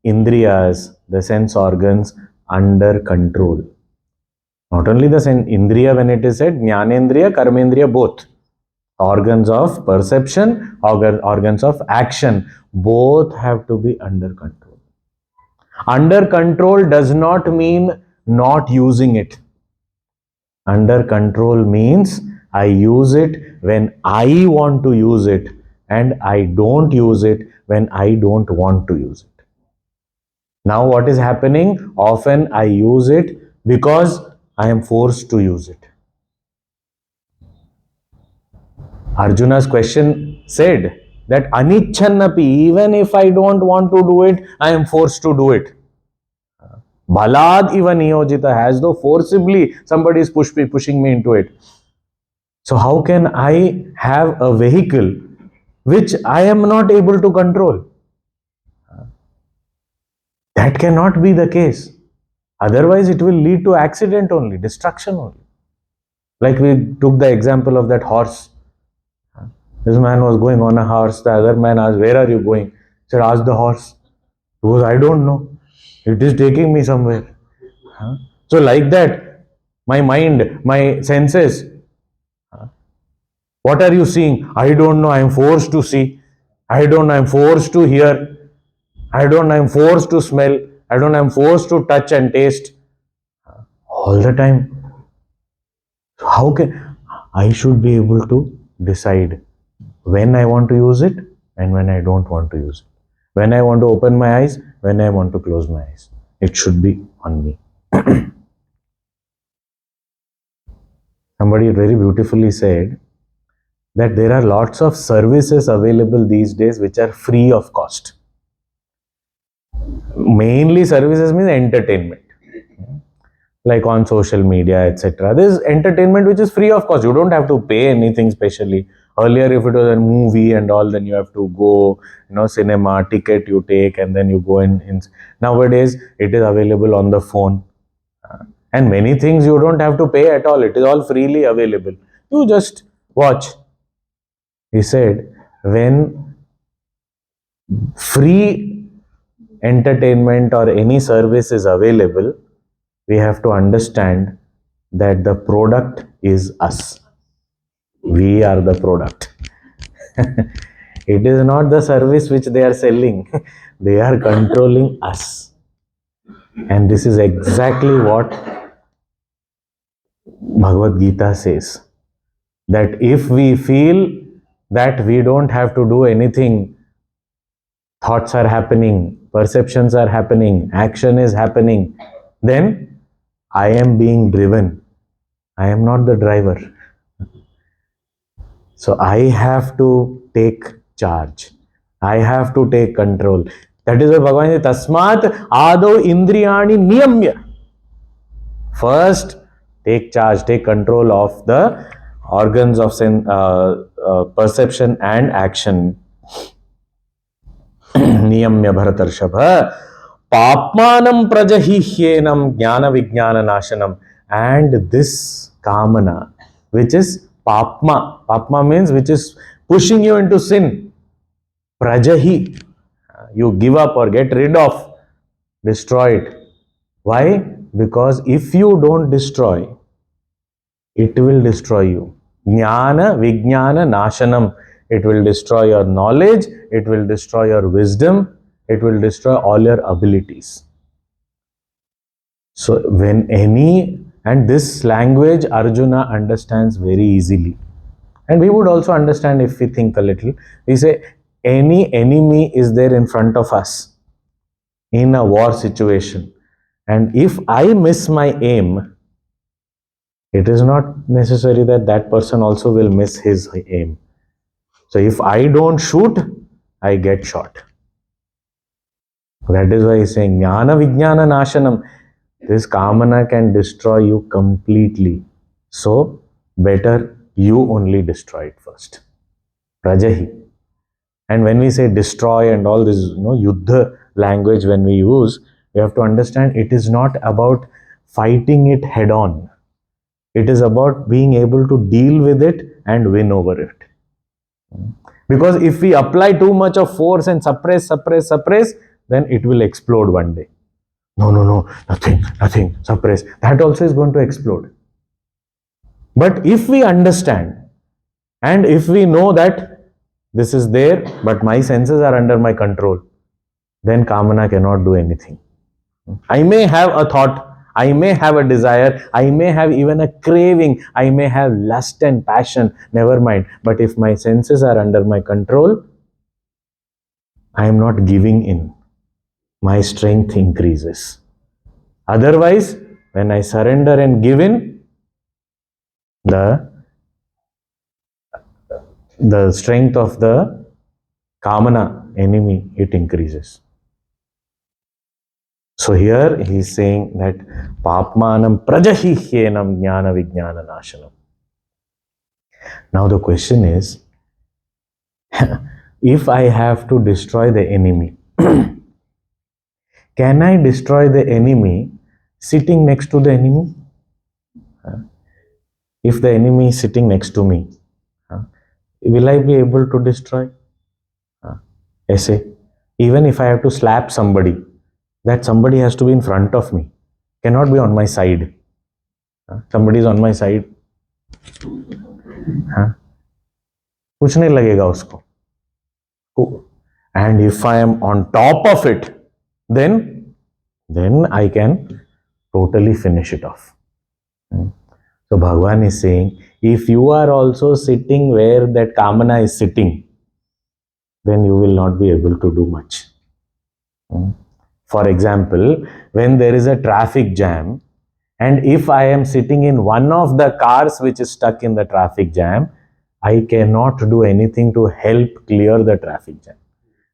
indriyas, the sense organs, under control. Not only the indriya, when it is said, jnanendriya, karmendriya, both. Organs of perception, organs of action, both have to be under control. Under control does not mean not using it. Under control means I use it when I want to use it and I don't use it when I don't want to use it. Now what is happening? Often I use it because I am forced to use it. Arjuna's question said that anichannapi, even if I don't want to do it, I am forced to do it. Balad iva niyojita, as though forcibly somebody is pushing me into it. So how can I have a vehicle which I am not able to control? That cannot be the case. Otherwise, it will lead to accident only, destruction only. Like we took the example of that horse. This man was going on a horse. The other man asked, "Where are you going?" He said, "Ask the horse." He goes, "I don't know. It is taking me somewhere." So, like that, my mind, my senses, what are you seeing? I don't know. I am forced to see. I don't know. I am forced to hear. I don't know. I am forced to smell. I don't know. I am forced to touch and taste all the time. So how can I should be able to decide when I want to use it and when I don't want to use it. When I want to open my eyes, when I want to close my eyes. It should be on me. Somebody very beautifully said that there are lots of services available these days which are free of cost. Mainly services means entertainment. Like on social media, etc. There's entertainment which is free of cost. You don't have to pay anything specially. Earlier, if it was a movie and all, then you have to go, cinema ticket you take, and then you go in. Nowadays, it is available on the phone, and many things you don't have to pay at all. It is all freely available. You just watch. He said, when free entertainment or any service is available, we have to understand that the product is us. We are the product. It is not the service which they are selling. They are controlling us. And this is exactly what Bhagavad Gita says. That if we feel that we don't have to do anything, thoughts are happening, perceptions are happening, action is happening, then I am being driven. I am not the driver. So I have to take charge. I have to take control. That is why Bhagavan says, Tasmat Ado Indriyani Niyamya. First, take charge, take control of the organs of perception and action. Niyamya Bharatarshava. Papmanam Prajahihyenam Jnana Vijnana Nashanam. And this Kamana, which is Papma. Papma means which is pushing you into sin. Prajahi. You give up or get rid of. Destroy it. Why? Because if you don't destroy, it will destroy you. Jnana Vijnana Nashanam. It will destroy your knowledge. It will destroy your wisdom. It will destroy all your abilities. So and this language Arjuna understands very easily. And we would also understand if we think a little. We say any enemy is there in front of us in a war situation. And if I miss my aim, it is not necessary that that person also will miss his aim. So if I don't shoot, I get shot. That is why he's saying Jnana Vijnana Nashanam. This Kamana can destroy you completely. So better you only destroy it first. Prajahi. And when we say destroy and all this, Yuddha language when we use, we have to understand it is not about fighting it head on. It is about being able to deal with it and win over it. Because if we apply too much of force and suppress, then it will explode one day. No, nothing, suppress. That also is going to explode. But if we understand and if we know that this is there, but my senses are under my control, then Kamana cannot do anything. I may have a thought, I may have a desire, I may have even a craving, I may have lust and passion, never mind. But if my senses are under my control, I am not giving in. My strength increases. Otherwise, when I surrender and give in, the the strength of the kamana enemy, it increases. So here he is saying that papmanam prajahihyenam jnana vijnana nashanam. Now the question is, if I have to destroy the enemy, can I destroy the enemy sitting next to the enemy? If the enemy is sitting next to me, will I be able to destroy? Essay. Even if I have to slap somebody, that somebody has to be in front of me, cannot be on my side. Somebody is on my side, कुछ नहीं लगेगा उसको. And if I am on top of it, then I can totally finish it off. So Bhagavan is saying, if you are also sitting where that kamana is sitting, then you will not be able to do much. For example, when there is a traffic jam, and if I am sitting in one of the cars which is stuck in the traffic jam, I cannot do anything to help clear the traffic jam.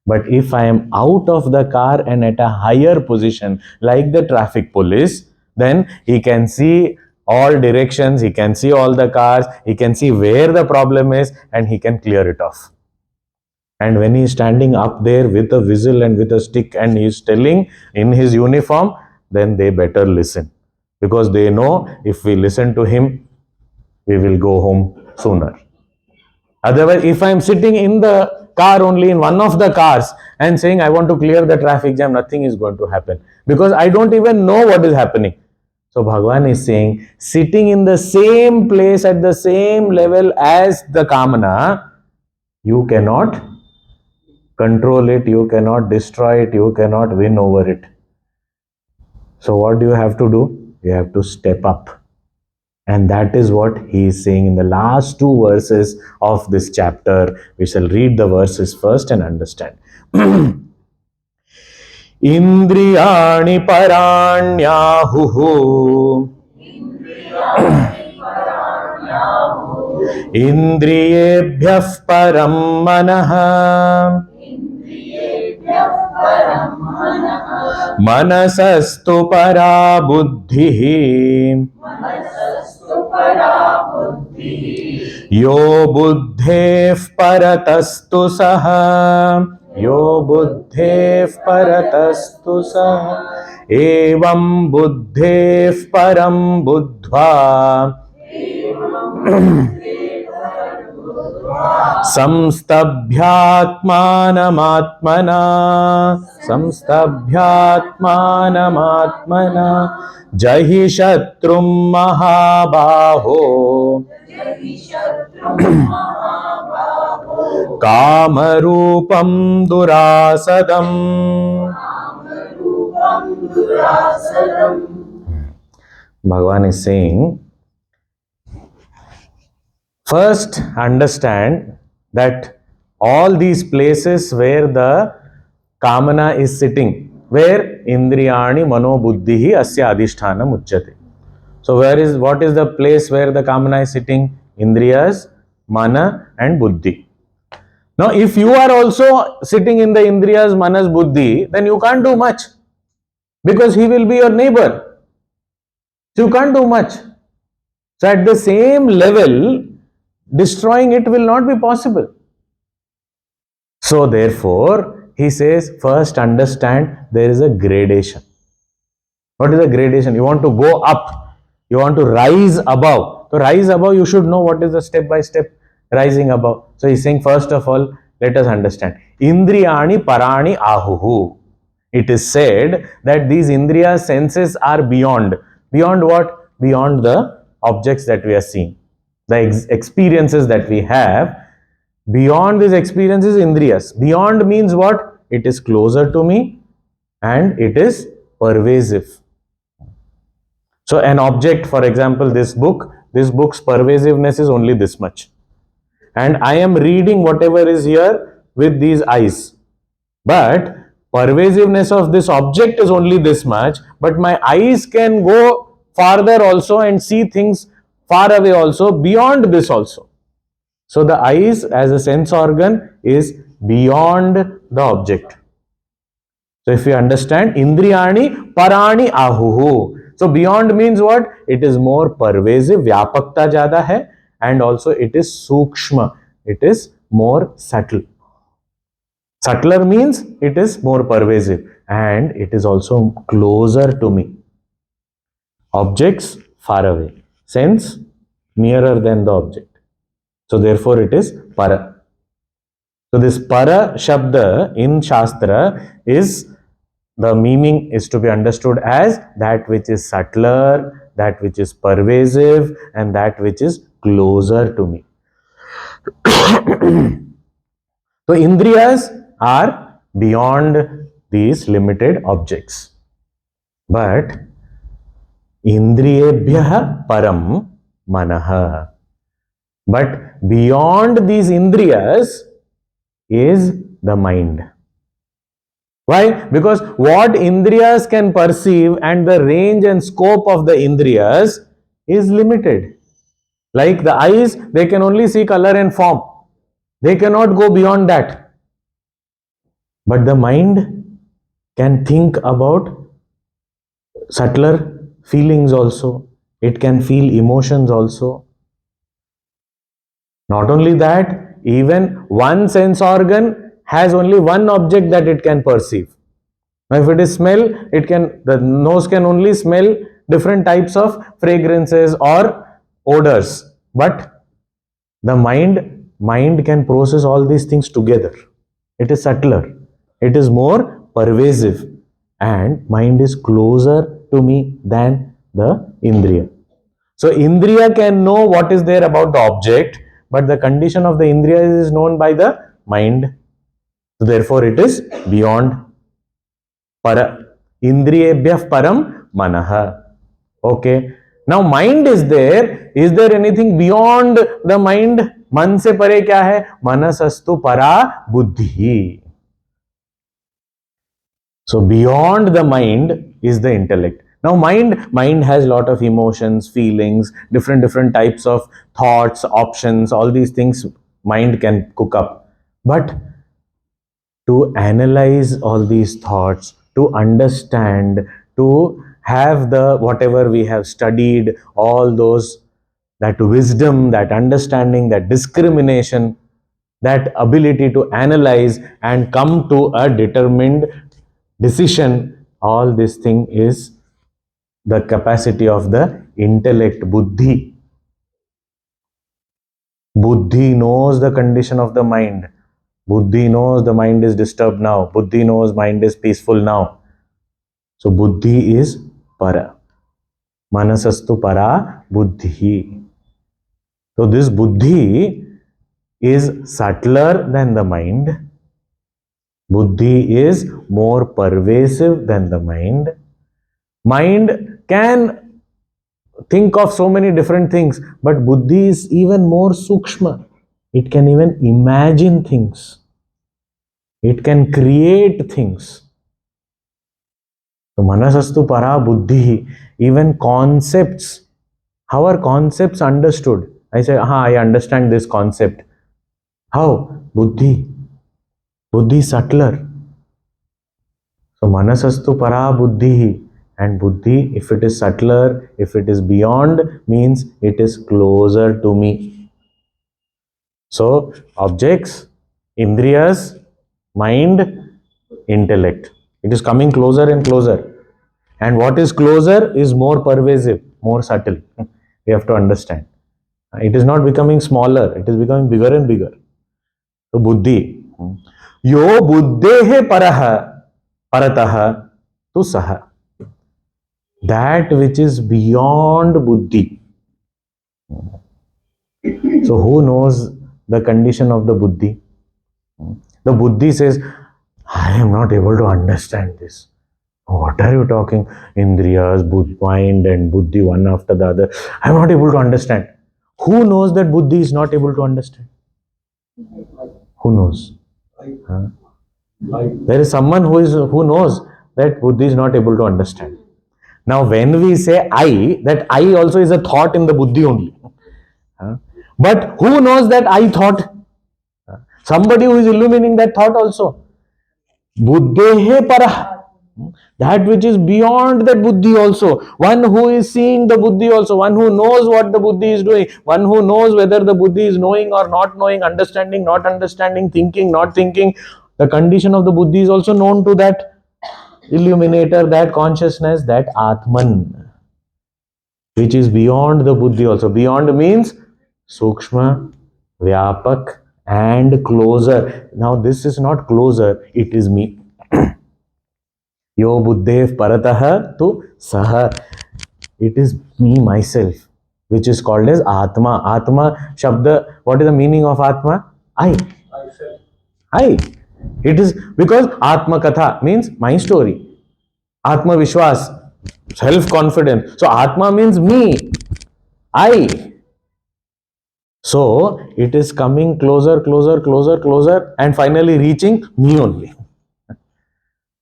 But if I am out of the car and at a higher position, like the traffic police, then he can see all directions, he can see all the cars, he can see where the problem is, and he can clear it off. And when he is standing up there with a whistle and with a stick and he is telling in his uniform, then they better listen. Because they know if we listen to him, we will go home sooner. Otherwise, if I am sitting in the car only in one of the cars and saying I want to clear the traffic jam, nothing is going to happen. Because I don't even know what is happening. So Bhagavan is saying, sitting in the same place at the same level as the kamana, you cannot control it, you cannot destroy it, you cannot win over it. So what do you have to do? You have to step up. And that is what he is saying in the last two verses of this chapter. We shall read the verses first and understand. Indriyani paranyahuhu Indriyebhyah param manah Manasastu para buddhihi Yo buddhev paratastu saha Yo buddhev paratastu saha Evam buddhev param buddhva Samstabhyatmanamatmana Jahi Shatrum Mahabaho Kamarupam Durasadam. Bhagavan is saying, first understand that all these places where the kamana is sitting, where indriyani mano buddhihi asya adhisthana uchyate. So what is the place where the kamana is sitting? Indriyas, mana and buddhi. Now if you are also sitting in the indriyas, manas, buddhi, then you can't do much, because he will be your neighbor. So you can't do much. So at the same level, destroying it will not be possible. So therefore, he says, first understand there is a gradation. What is a gradation? You want to go up, you want to rise above. To rise above, you should know what is the step by step rising above. So he's saying, first of all, let us understand. Indriyani parani ahuhu. It is said that these indriya senses are beyond. Beyond what? Beyond the objects that we are seeing. The experiences that we have. Beyond these experiences, indriyas. Beyond means what? It is closer to me and it is pervasive. So an object, for example, this book's pervasiveness is only this much. And I am reading whatever is here with these eyes. But pervasiveness of this object is only this much, but my eyes can go farther also and see things far away also, beyond this also. So the eyes as a sense organ is beyond the object. So if you understand, Indriyani Parani Ahuhu. So beyond means what? It is more pervasive, Vyapakta jada hai, and also it is Sukshma. It is more subtle. Subtler means it is more pervasive and it is also closer to me. Objects far away. Sense nearer than the object. So therefore it is Para. So this Para Shabda in Shastra is, the meaning is to be understood as that which is subtler, that which is pervasive, and that which is closer to me. So Indriyas are beyond these limited objects. But Indriyebhyah param manaha. But beyond these Indriyas is the mind. Why? Because what Indriyas can perceive and the range and scope of the Indriyas is limited. Like the eyes, they can only see color and form. They cannot go beyond that. But the mind can think about subtler feelings also. It can feel emotions also. Not only that, even one sense organ has only one object that it can perceive. Now, if it is smell, the nose can only smell different types of fragrances or odors. But the mind can process all these things together. It is subtler. It is more pervasive. And mind is closer to me than the Indriya. So Indriya can know what is there about the object, but the condition of the Indriya is known by the mind. So therefore it is beyond Para. Indriyebhyah param manaha. Okay. Now mind is there. Is there anything beyond the mind? Man se pare kya hai? Manasastu para buddhi. So beyond the mind is the intellect. Now mind has a lot of emotions, feelings, different types of thoughts, options, all these things mind can cook up. But to analyze all these thoughts, to understand, to have the whatever we have studied, all those, that wisdom, that understanding, that discrimination, that ability to analyze and come to a determined decision, all this thing is the capacity of the intellect, buddhi. Buddhi knows the condition of the mind. Buddhi knows the mind is disturbed now. Buddhi knows mind is peaceful now. So buddhi is para. Manasastu para buddhi. So this buddhi is subtler than the mind. Buddhi is more pervasive than the mind. Mind can think of so many different things, but buddhi is even more sukshma. It can even imagine things. It can create things. So manasastu para buddhi, even concepts. How are concepts understood? I say, I understand this concept. How? Buddhi. Buddhi is subtler. So manasastu para buddhi. And buddhi, if it is subtler, if it is beyond, means it is closer to me. So objects, indriyas, mind, intellect. It is coming closer and closer. And what is closer is more pervasive, more subtle. We have to understand. It is not becoming smaller, it is becoming bigger and bigger. So buddhi. Yo buddhehe paraha parataha tu saha. That which is beyond buddhi. So who knows the condition of the buddhi? The buddhi says, I am not able to understand this. What are you talking? Indriyas, mind and buddhi, one after the other. I am not able to understand. Who knows that buddhi is not able to understand? Who knows? Huh? There is someone who knows that buddhi is not able to understand. Now when we say I, that I also is a thought in the buddhi only. But who knows that I thought? Somebody who is illumining that thought also. Buddhehe parah. That which is beyond that buddhi also. One who is seeing the buddhi also. One who knows what the buddhi is doing. One who knows whether the buddhi is knowing or not knowing, understanding, not understanding, thinking, not thinking. The condition of the buddhi is also known to that illuminator, that consciousness, that Atman, which is beyond the buddhi also. Beyond means Sukshma, Vyapak, and closer. Now, this is not closer, it is me. Yo buddhev paratah tu saha. It is me, myself, which is called as Atma. Atma Shabda, what is the meaning of Atma? I. I. It is because Atma Katha means my story. Atma Vishwas, self-confidence. So Atma means me, I. So it is coming closer, closer, closer, closer, and finally reaching me only.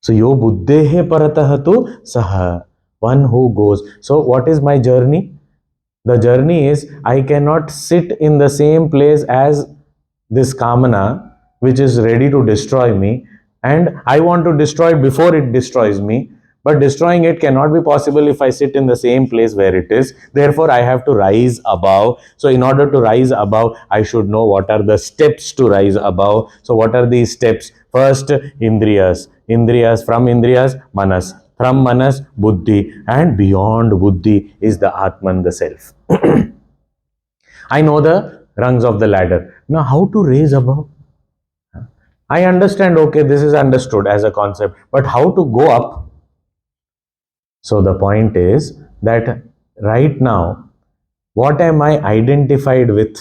So yo buddhehe paratah tu saha, one who goes. So what is my journey? The journey is I cannot sit in the same place as this kamana, which is ready to destroy me, and I want to destroy it before it destroys me. But destroying it cannot be possible if I sit in the same place where it is. Therefore, I have to rise above. So, in order to rise above, I should know what are the steps to rise above. So, what are these steps? First, Indriyas. Indriyas, from Indriyas, Manas. From Manas, Buddhi. And beyond Buddhi is the Atman, the Self. I know the rungs of the ladder. Now, how to raise above? I understand, okay, this is understood as a concept, but how to go up? So, the point is that right now, what am I identified with?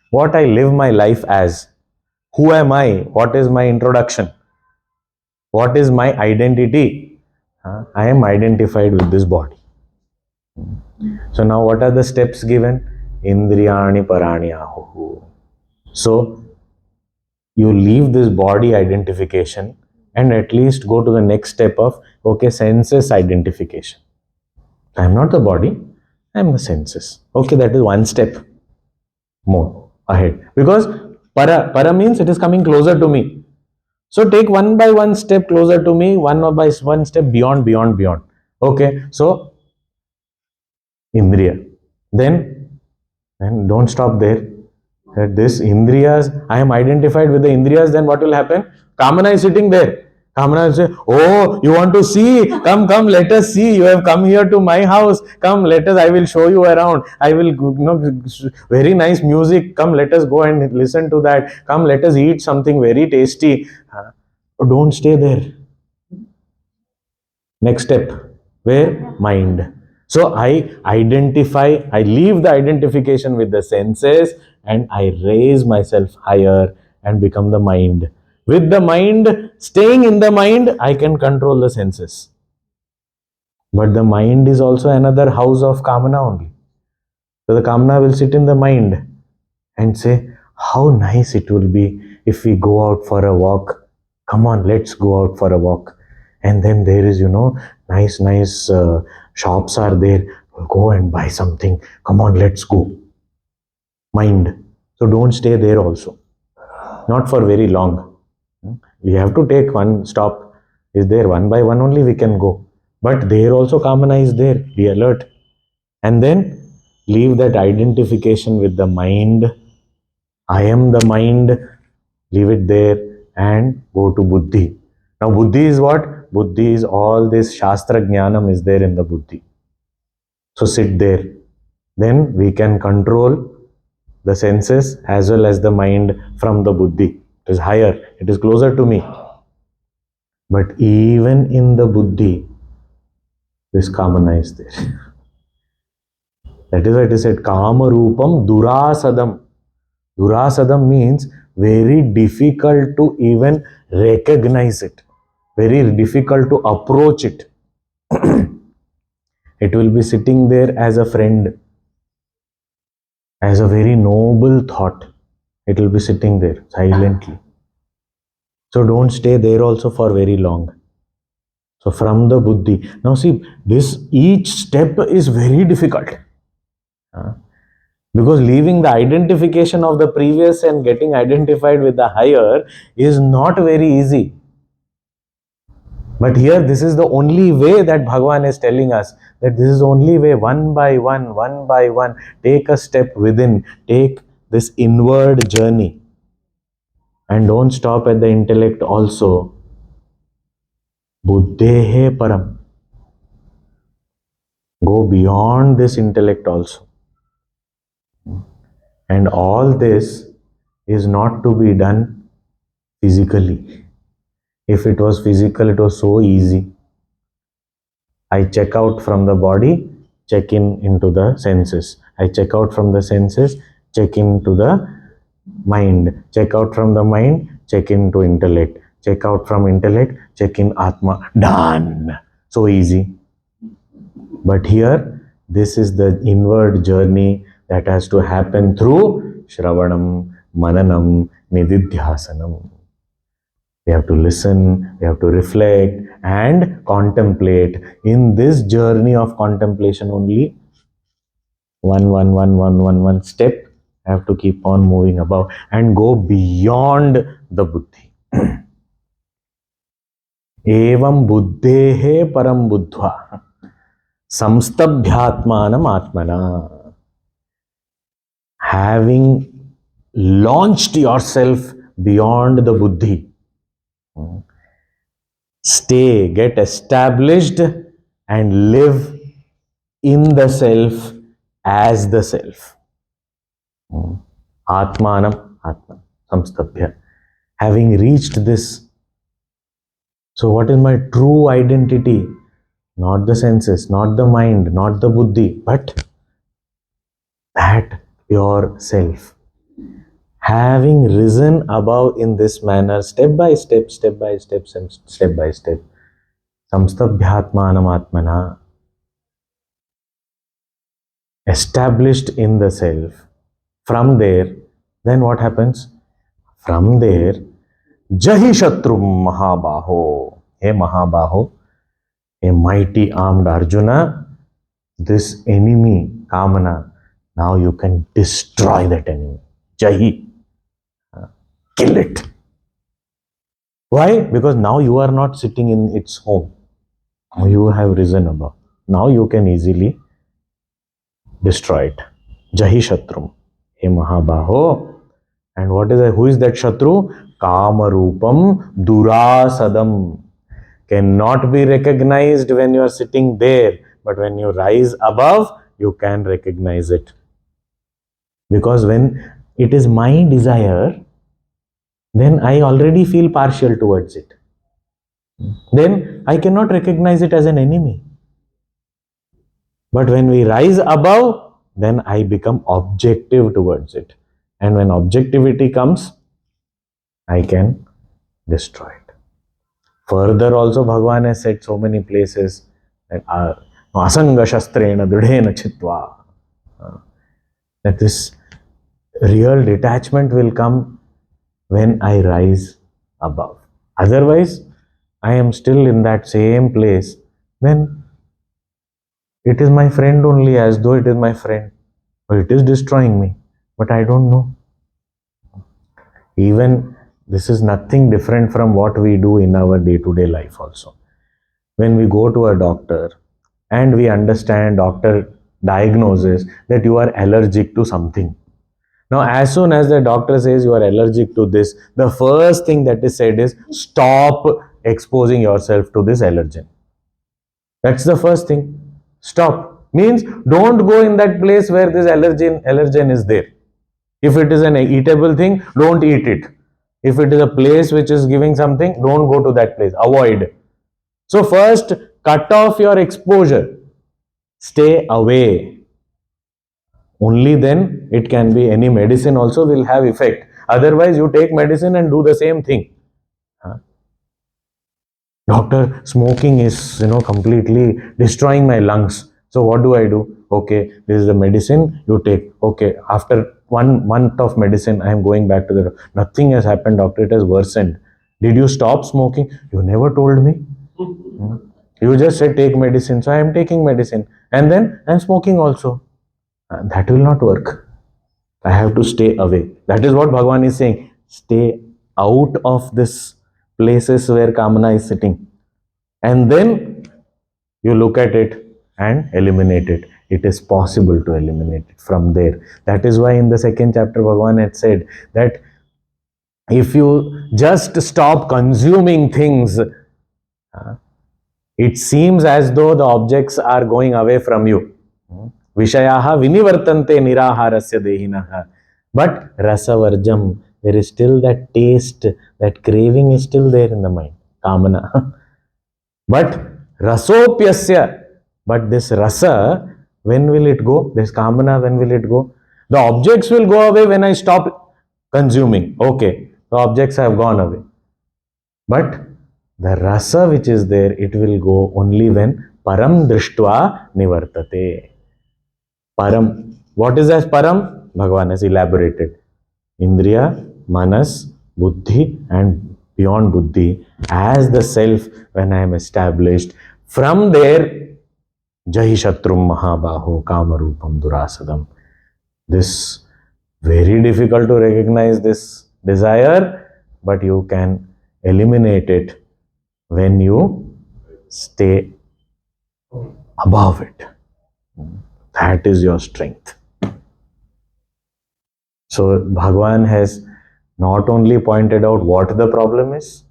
What I live my life as? Who am I? What is my introduction? What is my identity? I am identified with this body. So, now what are the steps given? Indriyani parani ahu. So, you leave this body identification and at least go to the next step of, okay, senses identification. I am not the body, I am the senses. Okay, that is one step more ahead. Because para means it is coming closer to me. So take one by one step closer to me, one by one step beyond. Okay, so Indriya. Then, and don't stop there. This Indriyas, I am identified with the Indriyas, then what will happen? Kamana is sitting there. Kamana will say, oh, you want to see? Come, let us see. You have come here to my house. Come, let us, I will show you around. I will, very nice music. Come, let us go and listen to that. Come, let us eat something very tasty. Don't stay there. Next step, where? Mind. So I identify, I leave the identification with the senses and I raise myself higher and become the mind. With the mind, staying in the mind, I can control the senses. But the mind is also another house of Kamana only. So the Kamana will sit in the mind and say, how nice it will be if we go out for a walk. Come on, let's go out for a walk. And then there is, nice shops are there. We'll go and buy something. Come on, let's go. Mind. So don't stay there also. Not for very long. We have to take one stop. Is there one by one only we can go. But there also Kamana is there. Be alert. And then leave that identification with the mind. I am the mind. Leave it there and go to Buddhi. Now Buddhi is what? Buddhi is all this Shastra Jnanam is there in the Buddhi. So sit there. Then we can control the senses as well as the mind from the Buddhi. It is higher. It is closer to me. But even in the Buddhi, this Kamana is there. That is why it is said, Kama Rupam Durasadam. Durasadam means very difficult to even recognize it. Very difficult to approach it. It will be sitting there as a friend, as a very noble thought. It will be sitting there silently. So don't stay there also for very long. So from the Buddhi. Now see, this each step is very difficult. Because leaving the identification of the previous and getting identified with the higher is not very easy. But here, this is the only way that Bhagavan is telling us, that this is the only way, one by one, take a step within, take this inward journey. And don't stop at the intellect also. Buddhehe param. Go beyond this intellect also. And all this is not to be done physically. If it was physical, it was so easy. I check out from the body, check in into the senses. I check out from the senses, check into the mind. Check out from the mind, check into intellect. Check out from intellect, check in Atma. Done. So easy. But here, this is the inward journey that has to happen through Shravanam, Mananam, Nididhyasanam. We have to listen, we have to reflect and contemplate. In this journey of contemplation only, one step, I have to keep on moving above and go beyond the buddhi. Evam buddhehe param buddhva samstabhyatmanam atmana. Having launched yourself beyond the buddhi, stay, get established and live in the self as the self. Atmanam, Atman, samstabhya. Having reached this, so what is my true identity? Not the senses, not the mind, not the buddhi, but that pure self. Having risen above in this manner, step by step, samstabhyatmanam atmana, established in the self. From there, then what happens? From there, Jahi Shatrum Mahabaho. Hey Mahabaho, a mighty armed Arjuna, this enemy, Kamana, now you can destroy that enemy. Jahi. Kill it. Why? Because now you are not sitting in its home. You have risen above. Now you can easily destroy it. Jahi Shatrum. Hey Mahabaho. And what is that? Who is that Shatru? Kamarupam Durasadam. Cannot be recognized when you are sitting there. But when you rise above, you can recognize it. Because when it is my desire, then I already feel partial towards it. Then I cannot recognize it as an enemy. But when we rise above, then I become objective towards it. And when objectivity comes, I can destroy it. Further also, Bhagavan has said so many places that asanga shastrena dridhena chitva. That this real detachment will come when I rise above. Otherwise, I am still in that same place. Then it is my friend only, as though it is my friend. But it is destroying me. But I don't know. Even this is nothing different from what we do in our day-to-day life also. When we go to a doctor and we understand doctor diagnoses that you are allergic to something. Now, as soon as the doctor says you are allergic to this, the first thing that is said is stop exposing yourself to this allergen. That's the first thing. Stop. Means don't go in that place where this allergen is there. If it is an eatable thing, don't eat it. If it is a place which is giving something, don't go to that place. Avoid. So first, cut off your exposure. Stay away. Only then it can be, any medicine also will have effect. Otherwise, you take medicine and do the same thing. Doctor, smoking is, completely destroying my lungs. So what do I do? Okay, this is the medicine you take. Okay, after 1 month of medicine, I am going back to the doctor. Nothing has happened, doctor. It has worsened. Did you stop smoking? You never told me. You just said take medicine. So I am taking medicine. And then I am smoking also. That will not work. I have to stay away. That is what Bhagavan is saying. Stay out of this places where Kamana is sitting. And then you look at it and eliminate it. It is possible to eliminate it from there. That is why in the second chapter, Bhagavan had said that if you just stop consuming things, it seems as though the objects are going away from you. Vishayaha vinivartante niraharasya dehinaha. But rasavarjam, there is still that taste, that craving is still there in the mind. Kamana. But rasopyasya, but this rasa, when will it go? This kamana, when will it go? The objects will go away when I stop consuming. Okay, the objects have gone away. But the rasa which is there, it will go only when param drishtva nivartate. Param. What is as param? Bhagavan has elaborated. Indriya, manas, buddhi, and beyond buddhi as the self when I am established. From there, jahi shatrum mahabaho kamarupam durasadam. This very difficult to recognize this desire, but you can eliminate it when you stay above it. That is your strength. So Bhagavan has not only pointed out what the problem is,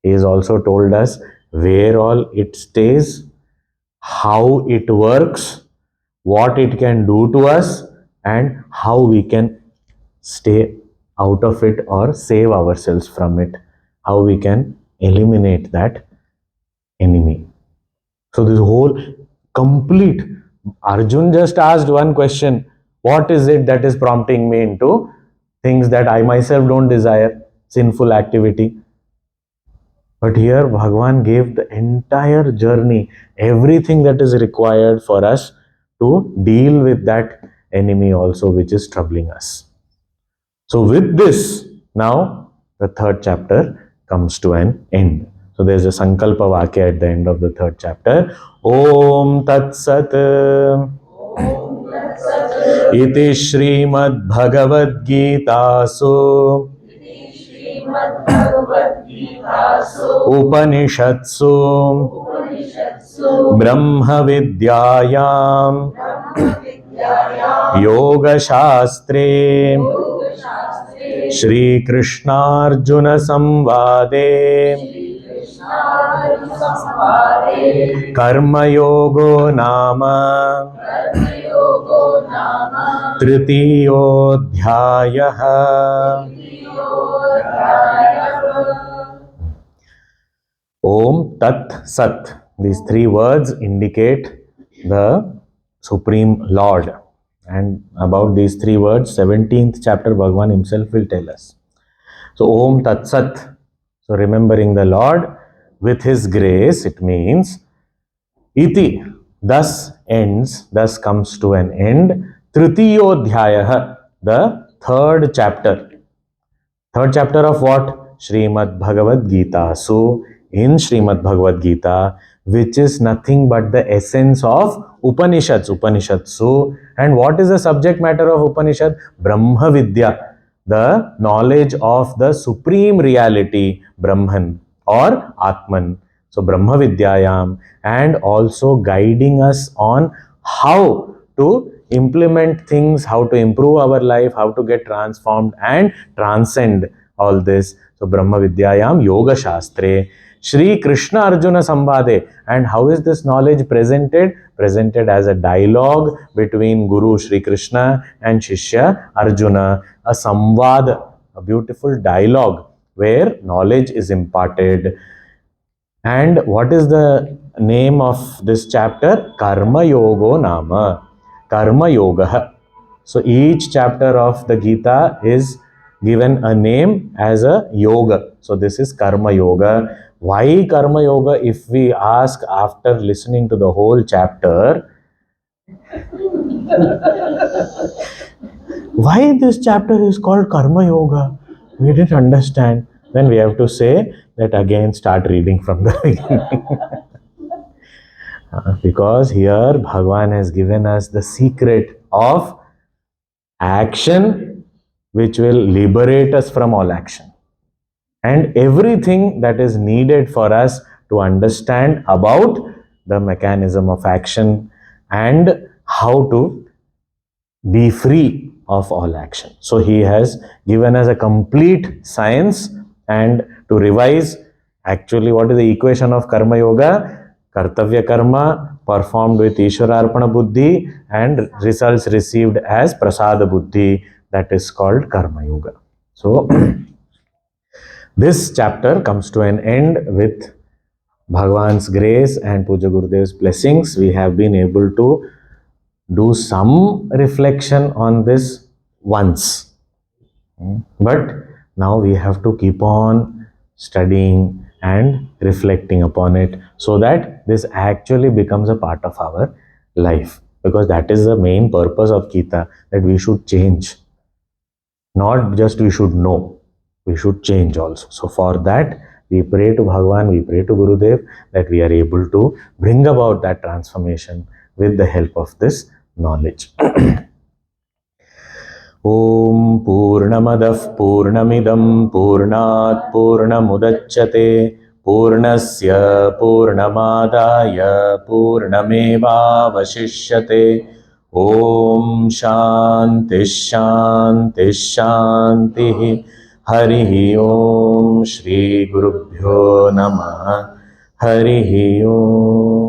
he has also told us where all it stays, how it works, what it can do to us, and how we can stay out of it or save ourselves from it, how we can eliminate that enemy. So this whole complete, Arjun just asked one question, what is it that is prompting me into things that I myself don't desire, sinful activity? But here Bhagavan gave the entire journey, everything that is required for us to deal with that enemy also which is troubling us. So with this, now the third chapter comes to an end. So there's a Sankalpa Vakya at the end of the third chapter. Om Tat Sat Iti Srimad Bhagavad Gita So Upanishatsu Brahma Vidyayam Yoga Shastre Shri Krishna Arjuna Samvade Karma Yogo Nama Tritiyodhyayaha. Om Tat Sat. These three words indicate the Supreme Lord. And about these three words, 17th chapter, Bhagavan himself will tell us. So Om Tat Sat. So remembering the Lord with his grace, it means Iti. Thus ends, thus comes to an end. Tritiyodhyayaha. The third chapter. Third chapter of what? Srimad Bhagavad Gita. So, in Srimad Bhagavad Gita, which is nothing but the essence of Upanishads. So, and what is the subject matter of Upanishad? Brahma Vidya, the knowledge of the supreme reality, Brahman or Atman. So, Brahma Vidyayam, and also guiding us on how to implement things, how to improve our life, how to get transformed and transcend all this. So Brahma Vidyayam Yoga Shastre Shri Krishna Arjuna Samvade. And how is this knowledge presented? Presented as a dialogue between Guru Shri Krishna and Shishya Arjuna. A samvad, a beautiful dialogue where knowledge is imparted. And what is the name of this chapter? Karma Yogo Nama. Karma Yoga. So each chapter of the Gita is given a name as a yoga. So this is Karma Yoga. Why Karma Yoga? If we ask after listening to the whole chapter, why this chapter is called Karma Yoga? We didn't understand. Then we have to say that again, start reading from the beginning. Because here Bhagavan has given us the secret of action which will liberate us from all action, and everything that is needed for us to understand about the mechanism of action and how to be free of all action. So he has given us a complete science. And to revise, actually, what is the equation of karma yoga? Kartavya karma performed with Ishwararpana buddhi and results received as prasada buddhi. That is called karma yoga. So this chapter comes to an end with Bhagwan's grace and Puja Gurudev's blessings. We have been able to do some reflection on this once. But now we have to keep on studying and reflecting upon it so that this actually becomes a part of our life. Because that is the main purpose of Gita, that we should change. Not just we should know, we should change also. So for that, we pray to Bhagwan, we pray to Gurudev that we are able to bring about that transformation with the help of this knowledge. Om Purnamadah Purnamidam Purnat Purnamudachyate Purnasya Purnamadaya Purnameva Vashishyate. Om Shanti Shanti Shanti. Harihi Om Shri Gurubhyo Namaha. Harihi Om.